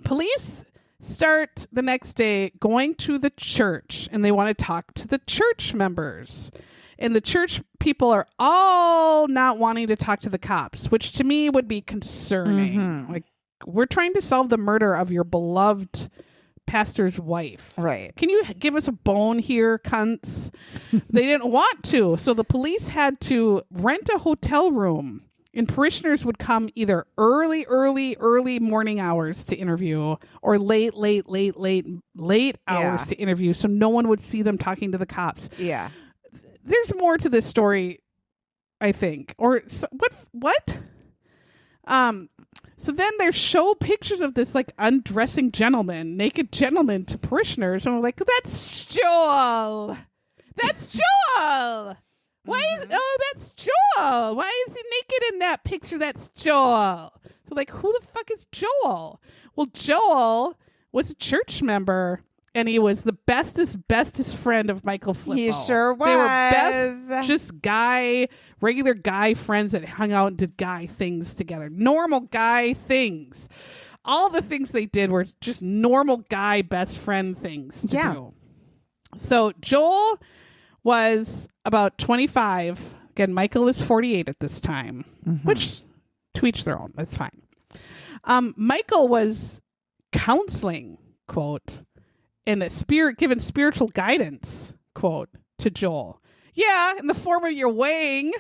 police start the next day going to the church, and they want to talk to the church members. And the church people are all not wanting to talk to the cops, which to me would be concerning. Mm-hmm. Like, we're trying to solve the murder of your beloved pastor's wife. Right. Can you give us a bone here, cunts? They didn't want to. So the police had to rent a hotel room, and parishioners would come either early morning hours to interview, or late hours to interview, so no one would see them talking to the cops. Yeah. There's more to this story, I think. Or what? So then they show pictures of this like undressing naked gentleman to parishioners, and I'm like, that's Joel. That's Joel. That's Joel. Why is he naked in that picture? That's Joel. So like, who the fuck is Joel? Well, Joel was a church member, and he was the bestest friend of Michael Flippo. He sure was. They were just regular guy friends that hung out and did guy things together. Normal guy things. All the things they did were just normal guy best friend things to do. So Joel was about 25. Again, Michael is 48 at this time, which to each their own. That's fine. Michael was counseling, quote, and given spiritual guidance, quote, to Joel. Yeah, in the form of your weighing.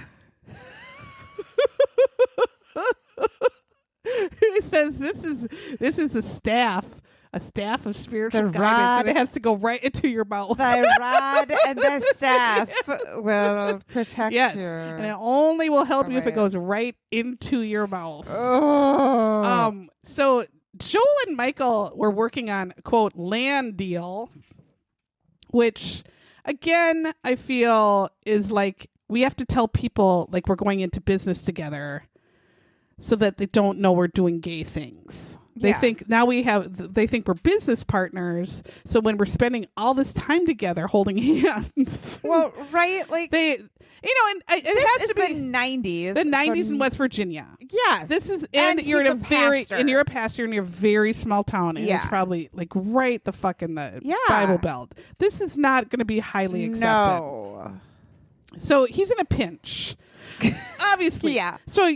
It says this is a staff of spiritual guidance, and it has to go right into your mouth. The rod and the staff will protect you. And it only will help you if it goes right into your mouth. Oh. So Joel and Michael were working on, quote, land deal, which, again, I feel is like we have to tell people like we're going into business together so that they don't know we're doing gay things. They think they think we're business partners. So when we're spending all this time together holding hands. Well, right. Like and it has to be the 90s. The 90s in West Virginia. Yes. This is, and you're you're a pastor in a very small town. And it's probably like right the fuck in the Bible Belt. This is not going to be highly accepted. No. So he's in a pinch. Obviously. Yeah. So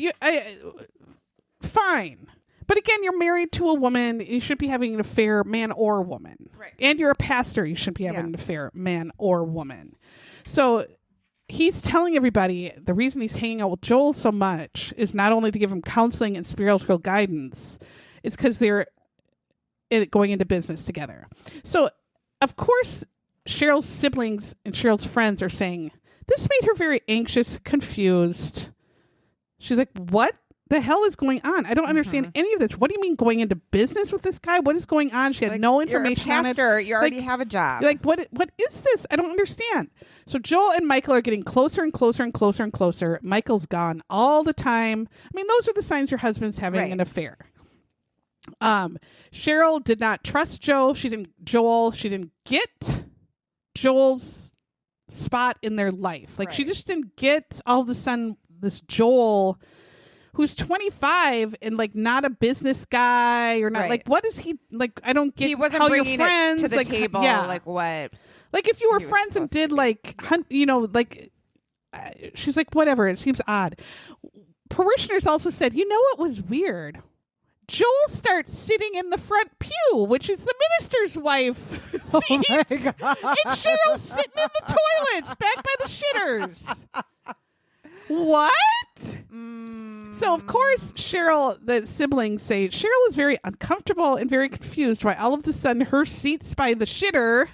fine. But again, you're married to a woman. You shouldn't be having an affair, man or woman. Right. And you're a pastor. You shouldn't be having an affair, man or woman. So he's telling everybody the reason he's hanging out with Joel so much is not only to give him counseling and spiritual guidance, it's because they're going into business together. So, of course, Cheryl's siblings and Cheryl's friends are saying, this made her very anxious, confused. She's like, what the hell is going on? I don't understand any of this. What do you mean going into business with this guy? What is going on? She had no information you're a pastor, on it. You already have a job. Like, what is this? I don't understand. So Joel and Michael are getting closer and closer and closer and closer. Michael's gone all the time. I mean, those are the signs your husband's having an affair. Cheryl did not trust Joel. She didn't get Joel's spot in their life. Like, she just didn't get all of a sudden this Joel who's 25 and like not a business guy or not like, what is he like? I don't get. He wasn't how bringing your friends it to the like, table. Yeah. Like what? Like if you were friends and did like she's like, whatever. It seems odd. Parishioners also said, you know what was weird? Joel starts sitting in the front pew, which is the minister's wife seat. And Cheryl's sitting in the toilets back by the shitters. What? So, of course, Cheryl, the siblings say, Cheryl is very uncomfortable and very confused why all of a sudden her seat's by the shitter.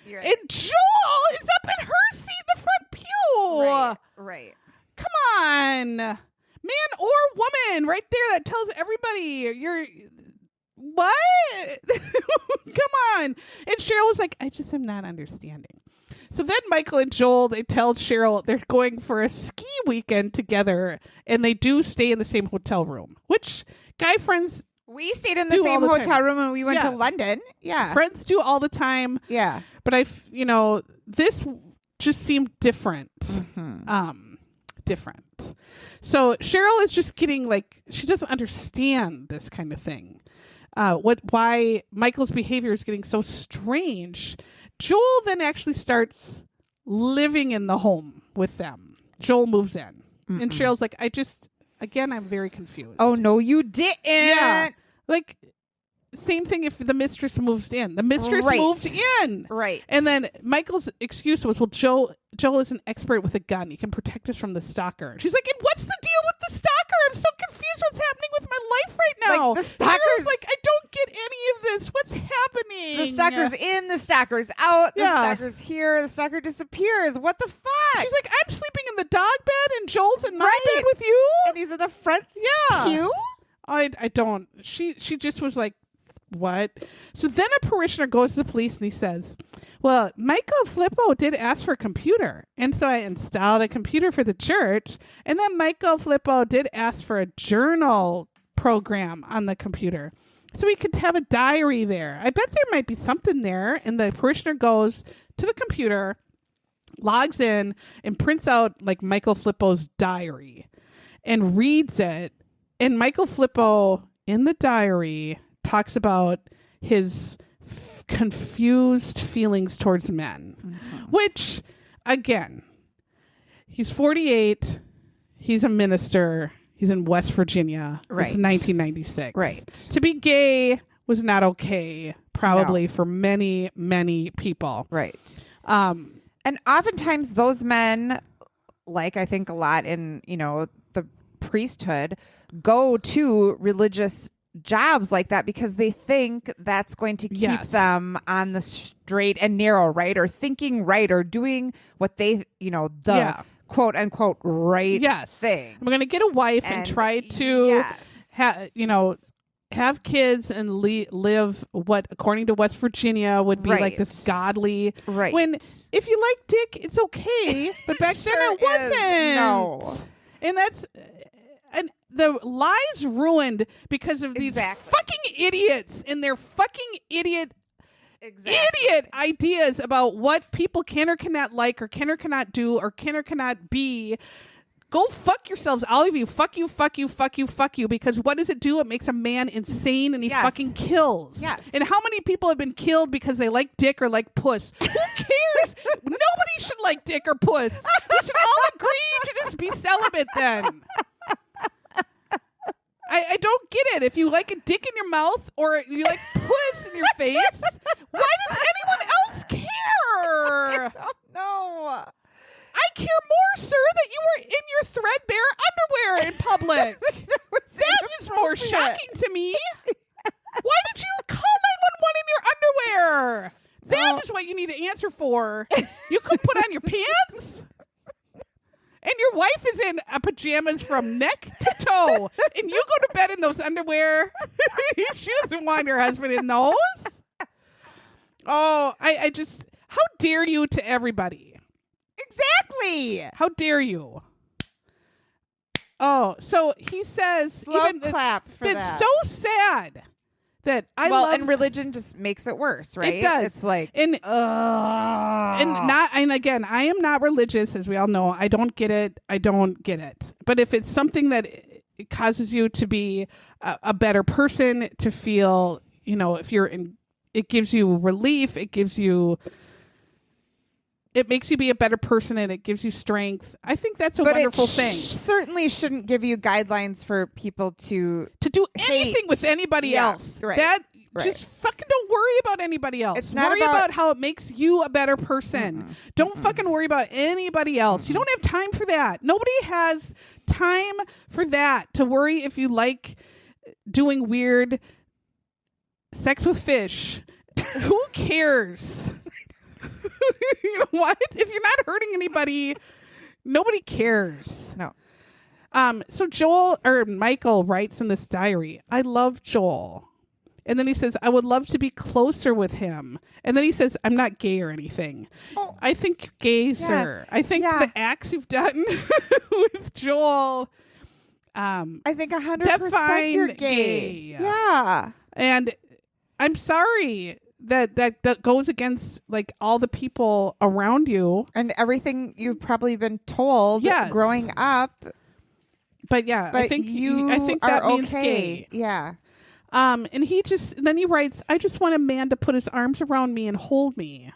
Right. And Joel is up in her seat in the front pew. Right. Come on. Man or woman right there that tells everybody you're what? Come on. And Cheryl was like, I just am not understanding. So then Michael and Joel, they tell Cheryl they're going for a ski weekend together, and they do stay in the same hotel room, which guy friends We stayed in the Do same all the hotel time. room when we went Yeah. to London. Yeah. friends do all the time. Yeah. But this just seemed different. Different. So Cheryl is just getting like, she doesn't understand this kind of thing. Why Michael's behavior is getting so strange. Joel then actually starts living in the home with them. Joel moves in. And Cheryl's like, I'm very confused. Oh, no, you didn't. yeah. Like, same thing if the mistress moves in. The mistress Right. moves in. Right. And then Michael's excuse was, well, Joel is an expert with a gun. He can protect us from the stalker. She's like, and what's the deal with the stalker? I'm so confused what's happening with my life right now. Like, the stalker's- Cheryl's like, I don't get any of this. What's happening? The stalker's in, the stalker's out, the Yeah. stalker's here, the stalker disappears. What the fuck? She's like, I'm sleeping in the dog bed and Joel's in my Right. bed with you? and he's in the front Yeah. pew? I don't. She just was like, what? So then a parishioner goes to the police and he says, well, Michael Flippo did ask for a computer. And so I installed a computer for the church. And then Michael Flippo did ask for a journal program on the computer. So we could have a diary there. I bet there might be something there. And the parishioner goes to the computer, logs in, and prints out like Michael Flippo's diary and reads it. And Michael Flippo in the diary talks about his confused feelings towards men, which, again, he's 48. He's a minister. He's in West Virginia. Right. It's 1996. Right. To be gay was not okay, probably for many, many people. Right. And oftentimes those men, like I think a lot in, the priesthood, go to religious jobs like that because they think that's going to keep Yes. them on the straight and narrow, right? Or thinking right, or doing what they, Yeah. quote unquote right Yes. thing. I'm going to get a wife and try to Yes. have kids and live what, according to West Virginia, would be like Right. this godly. Right. When if you like dick, it's okay, but back then Sure it wasn't. is. No. And that's and the lives ruined because of these Exactly. fucking idiots and their fucking idiot ideas about what people can or cannot like or can or cannot do or can or cannot be. Go fuck yourselves, all of you. Fuck you, fuck you, fuck you, fuck you. Because what does it do? It makes a man insane and he Yes. fucking kills. Yes. And how many people have been killed because they like dick or like puss? Who cares? Nobody should like dick or puss. We should all agree to just be celibate then. I don't get it. If you like a dick in your mouth or you like puss in your face, why does anyone else care? I don't know. I care more, sir, that you were in your threadbare underwear in public. That is more shocking to me. Why did you call 911 in your underwear? That is what you need to answer for. You could put on your pants. And your wife is in pajamas from neck to toe. And you go to bed in those underwear. She doesn't want her husband in those. Oh, I just, how dare you to everybody? Exactly. How dare you? Oh, so he says, Slow even clap for that's that. so sad that I love. And religion just makes it worse, right? It does. It's like, and again, I am not religious, as we all know. I don't get it. But if it's something that it causes you to be a better person, to feel, if you're in, it gives you relief. It gives you it makes you be a better person and it gives you strength. I think that's a But wonderful it thing. Certainly shouldn't give you guidelines for people to Do anything with anybody else. Right. That Right. just fucking don't worry about anybody else. It's not worry about- about how it makes you a better person. Don't fucking worry about anybody else. You don't have time for that. Nobody has time for that, to worry if you like doing weird sex with fish. Who cares? You know what? If you're not hurting anybody, nobody cares. No. So Michael writes in this diary, I love Joel. And then he says, I would love to be closer with him. And then he says, I'm not gay or anything. Oh. I think you're gay, sir. I think the acts you've done with Joel, I think 100% define you're gay. Yeah. And I'm sorry that goes against like all the people around you. And everything you've probably been told growing up. But yeah, But I think are that means okay. gay. Yeah. And then he writes, I just want a man to put his arms around me and hold me.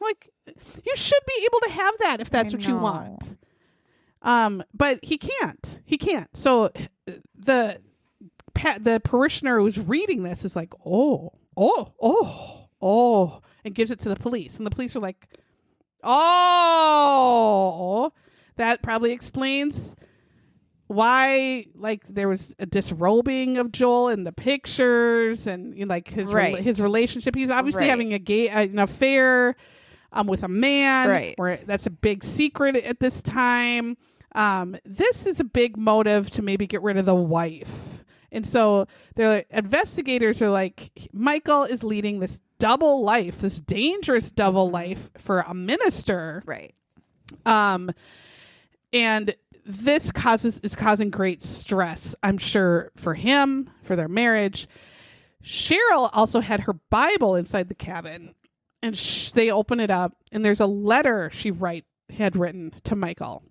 Like, you should be able to have that if that's what you want. But he can't. So the parishioner who's reading this is like, oh, and gives it to the police. And the police are like, oh, that probably explains why, like, there was a disrobing of Joel in the pictures, and like his relationship. He's obviously having an affair with a man. Where that's a big secret at this time. This is a big motive to maybe get rid of the wife, and so the investigators are like, Michael is leading this double life, this dangerous double life for a minister, right? And this is causing great stress, I'm sure, for him, for their marriage. Cheryl also had her Bible inside the cabin, and they open it up, and there's a letter she had written to Michael,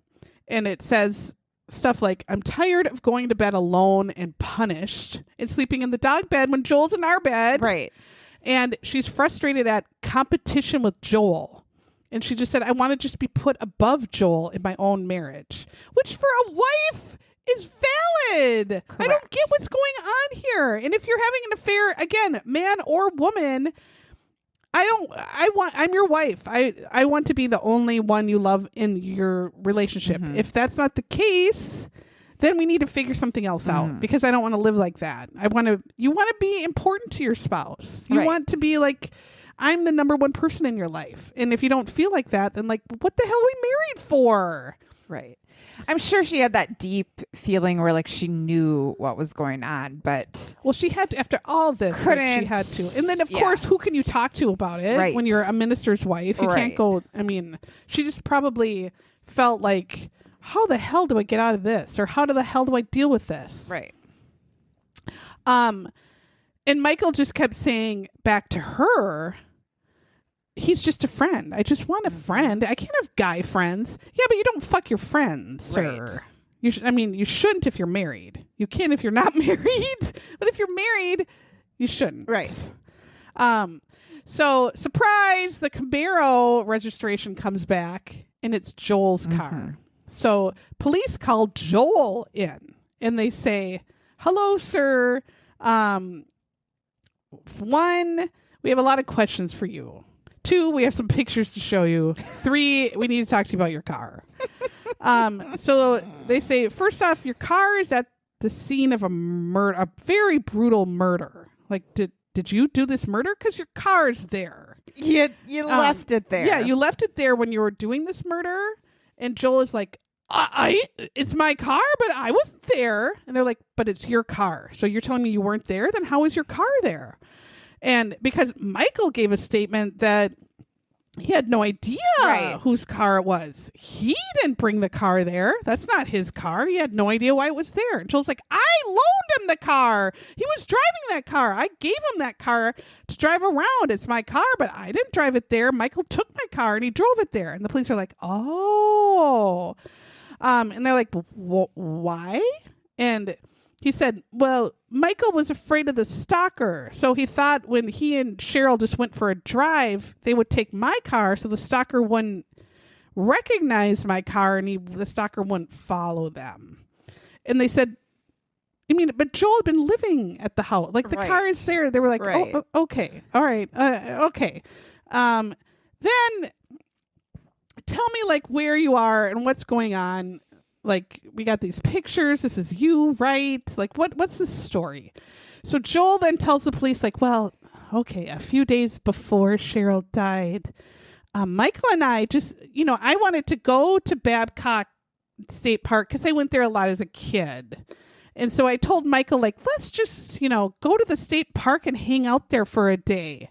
and it says stuff like, I'm tired of going to bed alone and punished and sleeping in the dog bed when Joel's in our bed. Right. And she's frustrated at competition with Joel. And she just said, I want to just be put above Joel in my own marriage, which for a wife is valid. Correct. I don't get what's going on here. And if you're having an affair, again, man or woman, I'm your wife. I want to be the only one you love in your relationship. Mm-hmm. If that's not the case, then we need to figure something else out, because I don't want to live like that. You want to be important to your spouse. You want to be like, I'm the number one person in your life. And if you don't feel like that, then like, what the hell are we married for? Right. I'm sure she had that deep feeling where like she knew what was going on, but well, she had to, after all of this, she had to. And then of course, who can you talk to about it when you're a minister's wife? You can't go. I mean, she just probably felt like, how the hell do I get out of this? Or how the hell do I deal with this? Right. And Michael just kept saying back to her, he's just a friend. I just want a friend. I can't have guy friends. Yeah, but you don't fuck your friends, sir. Right. You shouldn't if you're married. You can if you're not married. But if you're married, you shouldn't. Right. So, surprise, the Camaro registration comes back, and it's Joel's car. So, police call Joel in, and they say, hello, sir. 1, we have a lot of questions for you. 2, we have some pictures to show you. 3, we need to talk to you about your car. So they say, first off, your car is at the scene of a very brutal murder. Like, did you do this murder? Because your car's there. You left it there. Yeah, you left it there when you were doing this murder. And Joel is like, it's my car, but I wasn't there. And they're like, but it's your car. So you're telling me you weren't there? Then how is your car there? And because Michael gave a statement that he had no idea whose car it was. He didn't bring the car there. That's not his car. He had no idea why it was there. And Joel's like, I loaned him the car. He was driving that car. I gave him that car to drive around. It's my car, but I didn't drive it there. Michael took my car and he drove it there. And the police are like, oh. And they're like, why? And he said, well, Michael was afraid of the stalker. So he thought when he and Cheryl just went for a drive, they would take my car so the stalker wouldn't recognize my car and the stalker wouldn't follow them. And they said, I mean, but Joel had been living at the house. Like, the car is there. They were like, oh, okay. All right. Okay. Then tell me, like, where you are and what's going on. Like, we got these pictures. This is you, right? Like, what's the story? So Joel then tells the police, like, well, okay, a few days before Cheryl died, Michael and I just, I wanted to go to Babcock State Park because I went there a lot as a kid. And so I told Michael, like, let's just, go to the state park and hang out there for a day.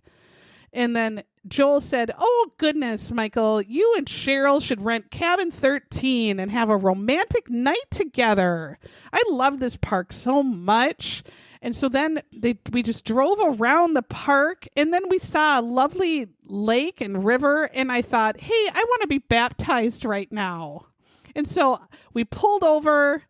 And then Joel said, oh, goodness, Michael, you and Cheryl should rent cabin 13 and have a romantic night together. I love this park so much. And so then we just drove around the park, and then we saw a lovely lake and river. And I thought, hey, I want to be baptized right now. And so we pulled over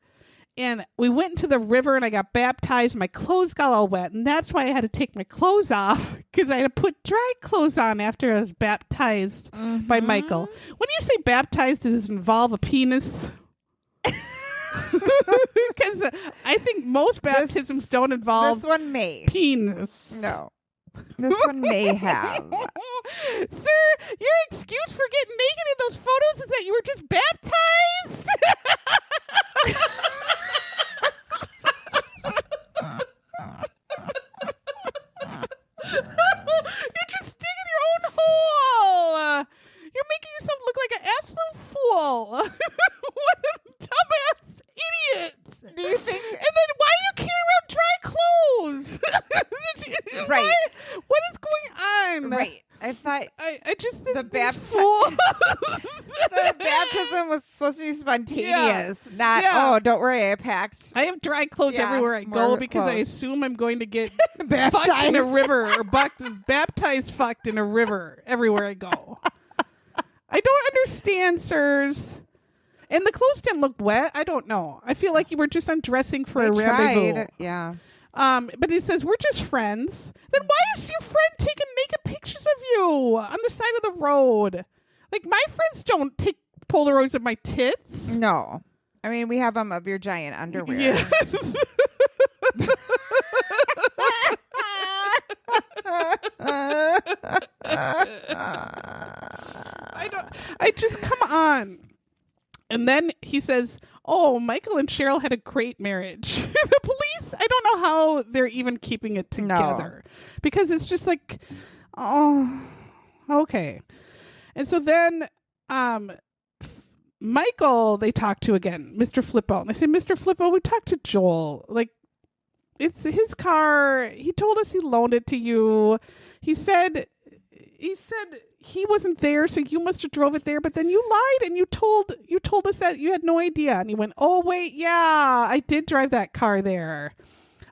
and we went into the river and I got baptized. My clothes got all wet. And that's why I had to take my clothes off, because I had to put dry clothes on after I was baptized by Michael. When you say baptized, does it involve a penis? Because I think most baptisms don't involve this one may. Penis. No. This one may have. Sir, your excuse for getting naked in those photos is that you were just baptized? You're just digging your own hole. You're making yourself look like an absolute fool. What a dumbass idiot. Do you think? And then why are you carrying around dry clothes? Right. What is going on? Right. I thought I just the fool. the baptism was supposed to be spontaneous, not don't worry, I packed. I have dry clothes everywhere I go because I assume I'm going to get fucked in a river or baptized fucked in a river everywhere I go. I don't understand, sirs. And the clothes didn't look wet. I don't know. I feel like you were just undressing for a rendezvous. Yeah. But he says, we're just friends. Then why is your friend taking naked pictures of you on the side of the road? Like, my friends don't take Polaroids of my tits. No. I mean, we have them of your giant underwear. Yes. I just, come on. And then he says, oh, Michael and Cheryl had a great marriage. The police, I don't know how they're even keeping it together. No. Because it's just like, oh, okay. And so then Michael, they talk to again, Mr. Flippo. And they say, Mr. Flippo, we talked to Joel. Like, it's his car. He told us he loaned it to you. He said he wasn't there, so you must have drove it there. But then you lied and you told us that you had no idea. And he went, oh wait, yeah, I did drive that car there.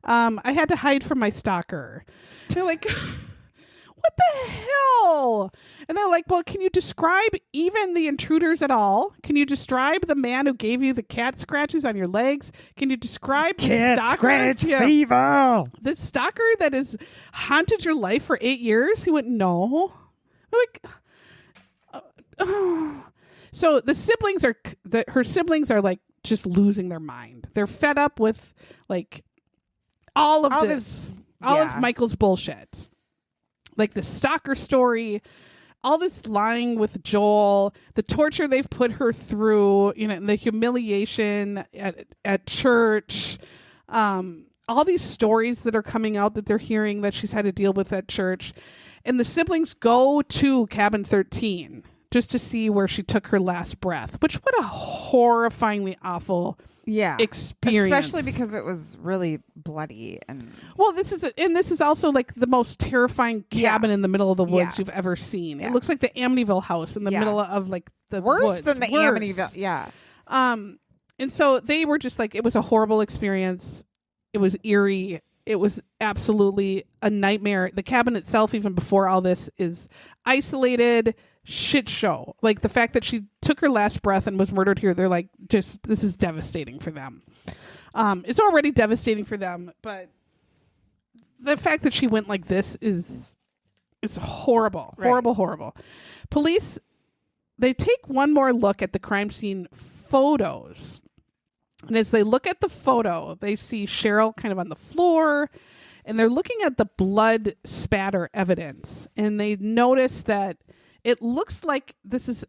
I had to hide from my stalker. They're like, what the hell? And they're like, well, can you describe even the intruders at all? Can you describe the man who gave you the cat scratches on your legs? Can you describe the stalker? Scratch fever. The stalker that has haunted your life for 8 years? He went, no. Like, so the siblings her siblings are like just losing their mind. They're fed up with like all of Michael's bullshit. Like the stalker story, all this lying with Joel, the torture they've put her through, and the humiliation at church, all these stories that are coming out that they're hearing that she's had to deal with at church. And the siblings go to cabin 13 just to see where she took her last breath, which what a horrifyingly awful experience. Especially because it was really bloody. And well, this is also like the most terrifying cabin in the middle of the woods you've ever seen. It looks like the Amityville house in the middle of like the worse woods. Than the Amityville. Yeah. And so they were just like, it was a horrible experience. It was eerie. It was absolutely a nightmare. The cabin itself, even before all this, is isolated, shit show. Like the fact that she took her last breath and was murdered here, they're like, just, this is devastating for them. It's already devastating for them, but the fact that she went like this is horrible. Right. Horrible. Police, they take one more look at the crime scene photos. And as they look at the photo, they see Cheryl kind of on the floor, and they're looking at the blood spatter evidence. And they notice that it looks like this is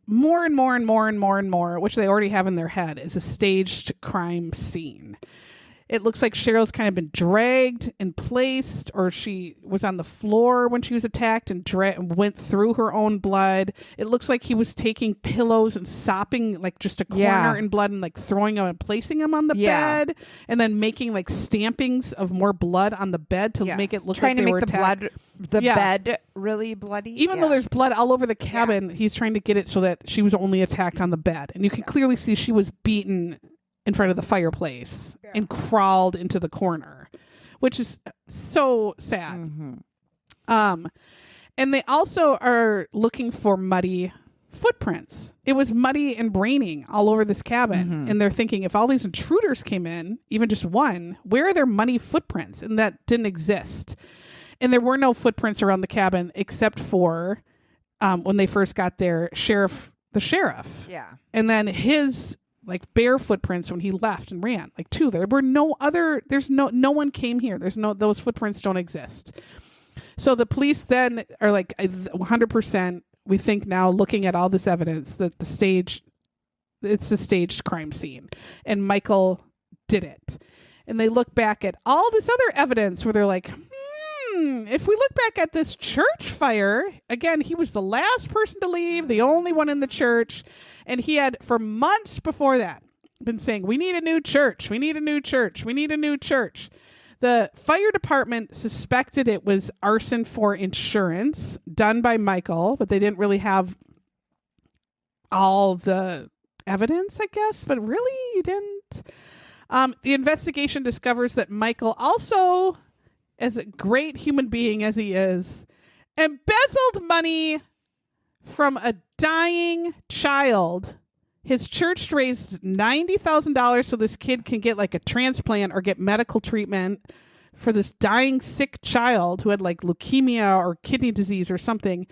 more and more, which they already have in their head, is a staged crime scene. It looks like Cheryl's kind of been dragged and placed, or she was on the floor when she was attacked and went through her own blood. It looks like he was taking pillows and sopping like just a corner in blood and like throwing them and placing them on the bed, and then making like stampings of more blood on the bed to make it look like they were attacked. The bed really bloody. Even though there's blood all over the cabin, he's trying to get it so that she was only attacked on the bed. And you can clearly see she was beaten in front of the fireplace and crawled into the corner, which is so sad. And they also are looking for muddy footprints. It was muddy and braining all over this cabin. And they're thinking, if all these intruders came in, even just one, where are their muddy footprints? And that didn't exist. And there were no footprints around the cabin except for when they first got there, the sheriff. Yeah. And then his like bare footprints when he left and ran. Like two. There were no other, no one came here. Those footprints don't exist. So the police then are like 100%, we think now, looking at all this evidence, that it's a staged crime scene and Michael did it. And they look back at all this other evidence where they're like, if we look back at this church fire, again, he was the last person to leave, the only one in the church. And he had, for months before that, been saying, we need a new church. We need a new church. We need a new church. The fire department suspected it was arson for insurance done by Michael, but they didn't really have all the evidence, I guess. But really, you didn't. The investigation discovers that Michael also, as a great human being as he is, embezzled money from a dying child. His church raised $90,000 so this kid can get like a transplant or get medical treatment for this dying sick child who had like leukemia or kidney disease or something.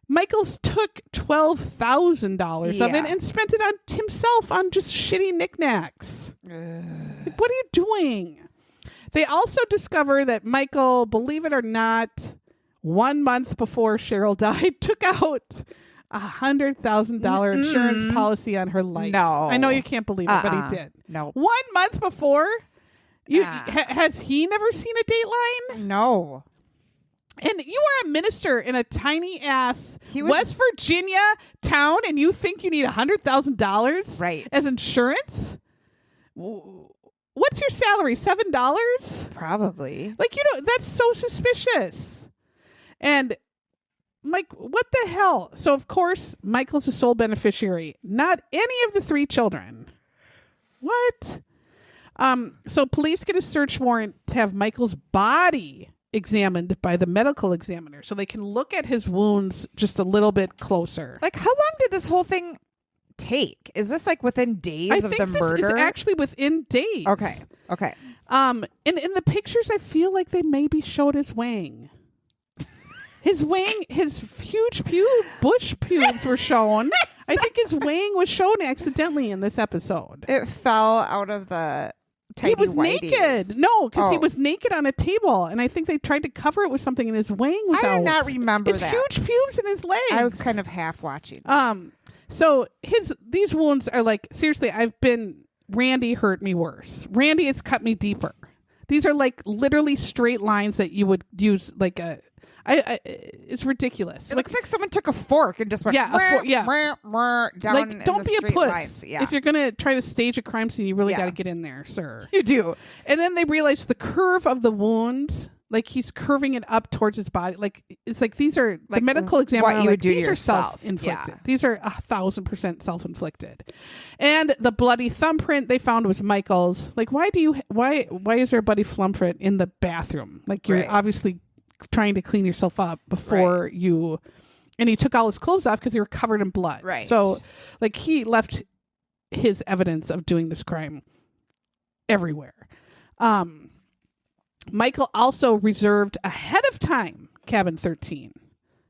Michael's took $12,000 of it and spent it on himself on just shitty knickknacks. Like, what are you doing? They also discover that Michael, believe it or not, 1 month before Cheryl died, took out $100,000 insurance policy on her life. No. I know you can't believe it, but he did. No. 1 month before? Has he never seen a Dateline? No. And you are a minister in a tiny ass West Virginia town, and you think you need $100,000 as insurance? What's your salary? $7? Probably. Like, that's so suspicious. And Mike, what the hell? So of course, Michael's the sole beneficiary, not any of the 3 children. What? So police get a search warrant to have Michael's body examined by the medical examiner so they can look at his wounds just a little bit closer. Like, how long did this whole thing take? Is this like within days of the murder? It's actually within days. Okay. And in the pictures, I feel like they maybe showed his wang. His huge bush pubes were shown. I think his wang was shown accidentally in this episode. It fell out of the tiny He was whiteys. naked. No, because he was naked on a table, and I think they tried to cover it with something, and his wang was out. I do not remember his that. huge pubes in his legs. I was kind of half watching. So these wounds are like, seriously, Randy hurt me worse. Randy has cut me deeper. These are like literally straight lines that you would use like it's ridiculous. It looks like someone took a fork and just went down like, in don't the be a straight puss. lines. Yeah. If you're gonna try to stage a crime scene, you really got to get in there, sir. You do. And then they realize the curve of the wound, like he's curving it up towards his body. Like it's like these are like the medical examiner. What you would do these to are yourself. self-inflicted. Yeah. These are 1,000% self-inflicted. And the bloody thumbprint they found was Michael's. Like, why is there a bloody thumbprint in the bathroom? Like you're obviously trying to clean yourself up before you and he took all his clothes off because they were covered in blood. Right. So, like, he left his evidence of doing this crime everywhere. Michael also reserved ahead of time cabin 13.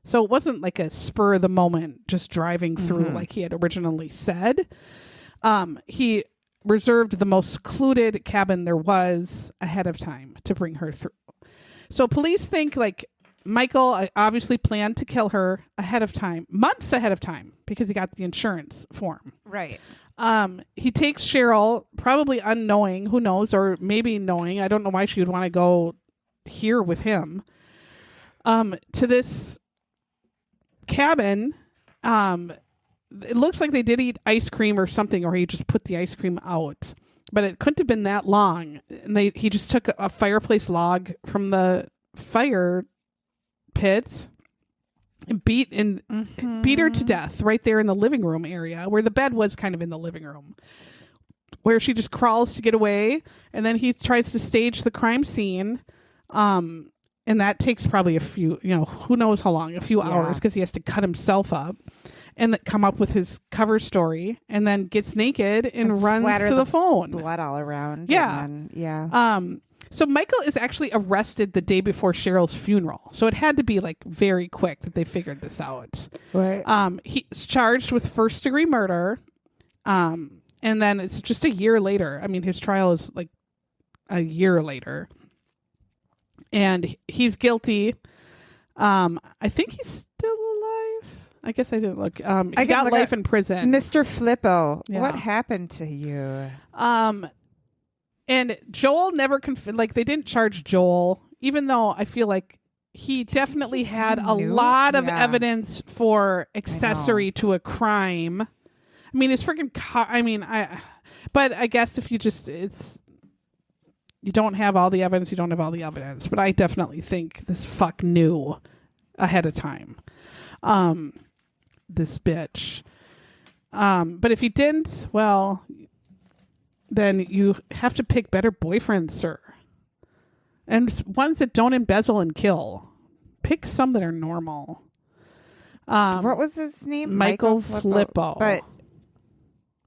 So it wasn't like a spur of the moment just driving through like he had originally said. He reserved the most secluded cabin there was ahead of time to bring her through. So police think like Michael obviously planned to kill her ahead of time, months ahead of time, because he got the insurance form. Right. He takes Cheryl, probably unknowing, who knows, or maybe knowing. I don't know why she would want to go here with him. To this cabin. It looks like they did eat ice cream or something, or he just put the ice cream out. But it couldn't have been that long. And he just took a fireplace log from the fire pit and beat her to death right there in the living room area, where the bed was kind of in the living room, where she just crawls to get away, and then he tries to stage the crime scene, and that takes probably a few, who knows how long, a few hours, because he has to cut himself up and come up with his cover story, and then gets naked and runs to the phone, blood all around. So Michael is actually arrested the day before Cheryl's funeral. So it had to be like very quick that they figured this out. Right. He's charged with first-degree murder. And then it's just a year later. I mean, his trial is like a year later. And he's guilty. I think he's still alive. I guess I didn't look. He got life in prison. Mr. Flippo, what happened to you? And Joel never they didn't charge Joel, even though I feel like he definitely had a lot of evidence for accessory to a crime. I mean, it's freaking but I guess if you you don't have all the evidence, you don't have all the evidence. But I definitely think this fuck knew ahead of time. This bitch. But if he didn't, well, then you have to pick better boyfriends, sir. And ones that don't embezzle and kill. Pick some that are normal. What was his name? Michael Flippo. But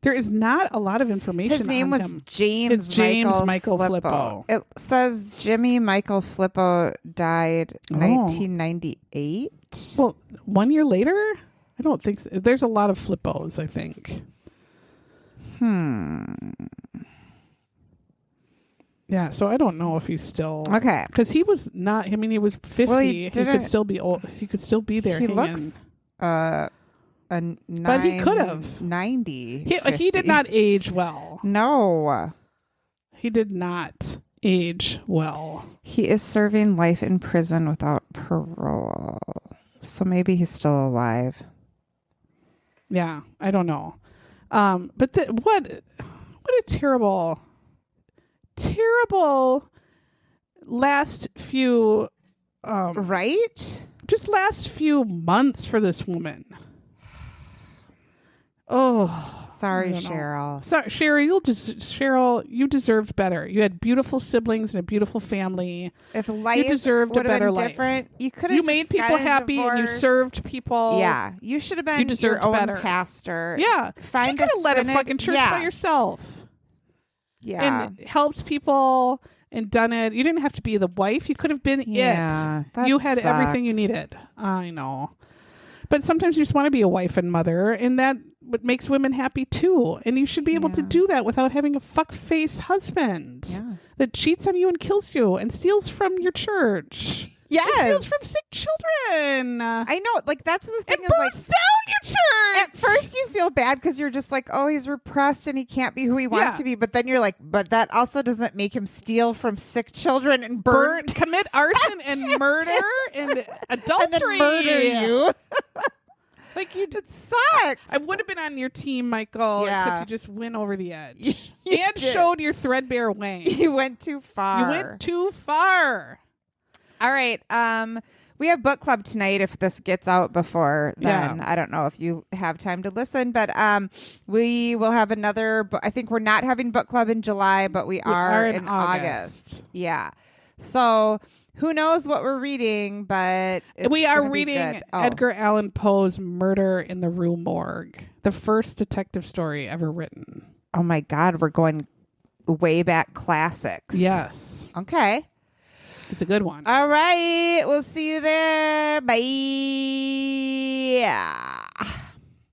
there is not a lot of information. His name on was him. James. It's James Michael Flippo. It says Jimmy Michael Flippo died 1998. Well, 1 year later? I don't think so. There's a lot of Flippos, I think. Yeah, so I don't know if he's still okay, because he was not. I mean, he was 50. Well, he could still be old. He could still be there. He looks but he could have 90. He did not age well. No, he did not age well. He is serving life in prison without parole, so maybe he's still alive. Yeah, I don't know. But what a terrible last few right? Just last few months for this woman. Oh, sorry, Cheryl. Sorry, Cheryl, you deserved better. You had beautiful siblings and a beautiful family. If life you deserved a better life. Different, you could have. You made people happy and you served people. Yeah, you should have been your own pastor. Yeah, she could have led a fucking church by yourself. Yeah, and helped people and done it. You didn't have to be the wife. You could have been it. You had everything you needed. I know. But sometimes you just want to be a wife and mother, and that what makes women happy too. And you should be able to do that without having a fuckface husband that cheats on you and kills you and steals from your church. Yes. And steals from sick children. I know. Like, that's the thing. It burns down your church. At first you feel bad because you're just like, oh, he's repressed and he can't be who he wants to be. But then you're like, but that also doesn't make him steal from sick children and commit arson and murder and adultery. And then murder you. Like, you did. It sucks. I would have been on your team, Michael, except you just went over the edge. You and showed your threadbare way. You went too far. You went too far. All right. We have book club tonight. If this gets out before then, I don't know if you have time to listen, but we will have another. I think we're not having book club in July, but we are in August. Yeah. So Who knows what we're reading, but We are gonna be reading good. Oh. Edgar Allan Poe's Murder in the Rue Morgue, the first detective story ever written. Oh my God, we're going way back classics. Yes. Okay. It's a good one. All right. We'll see you there. Bye.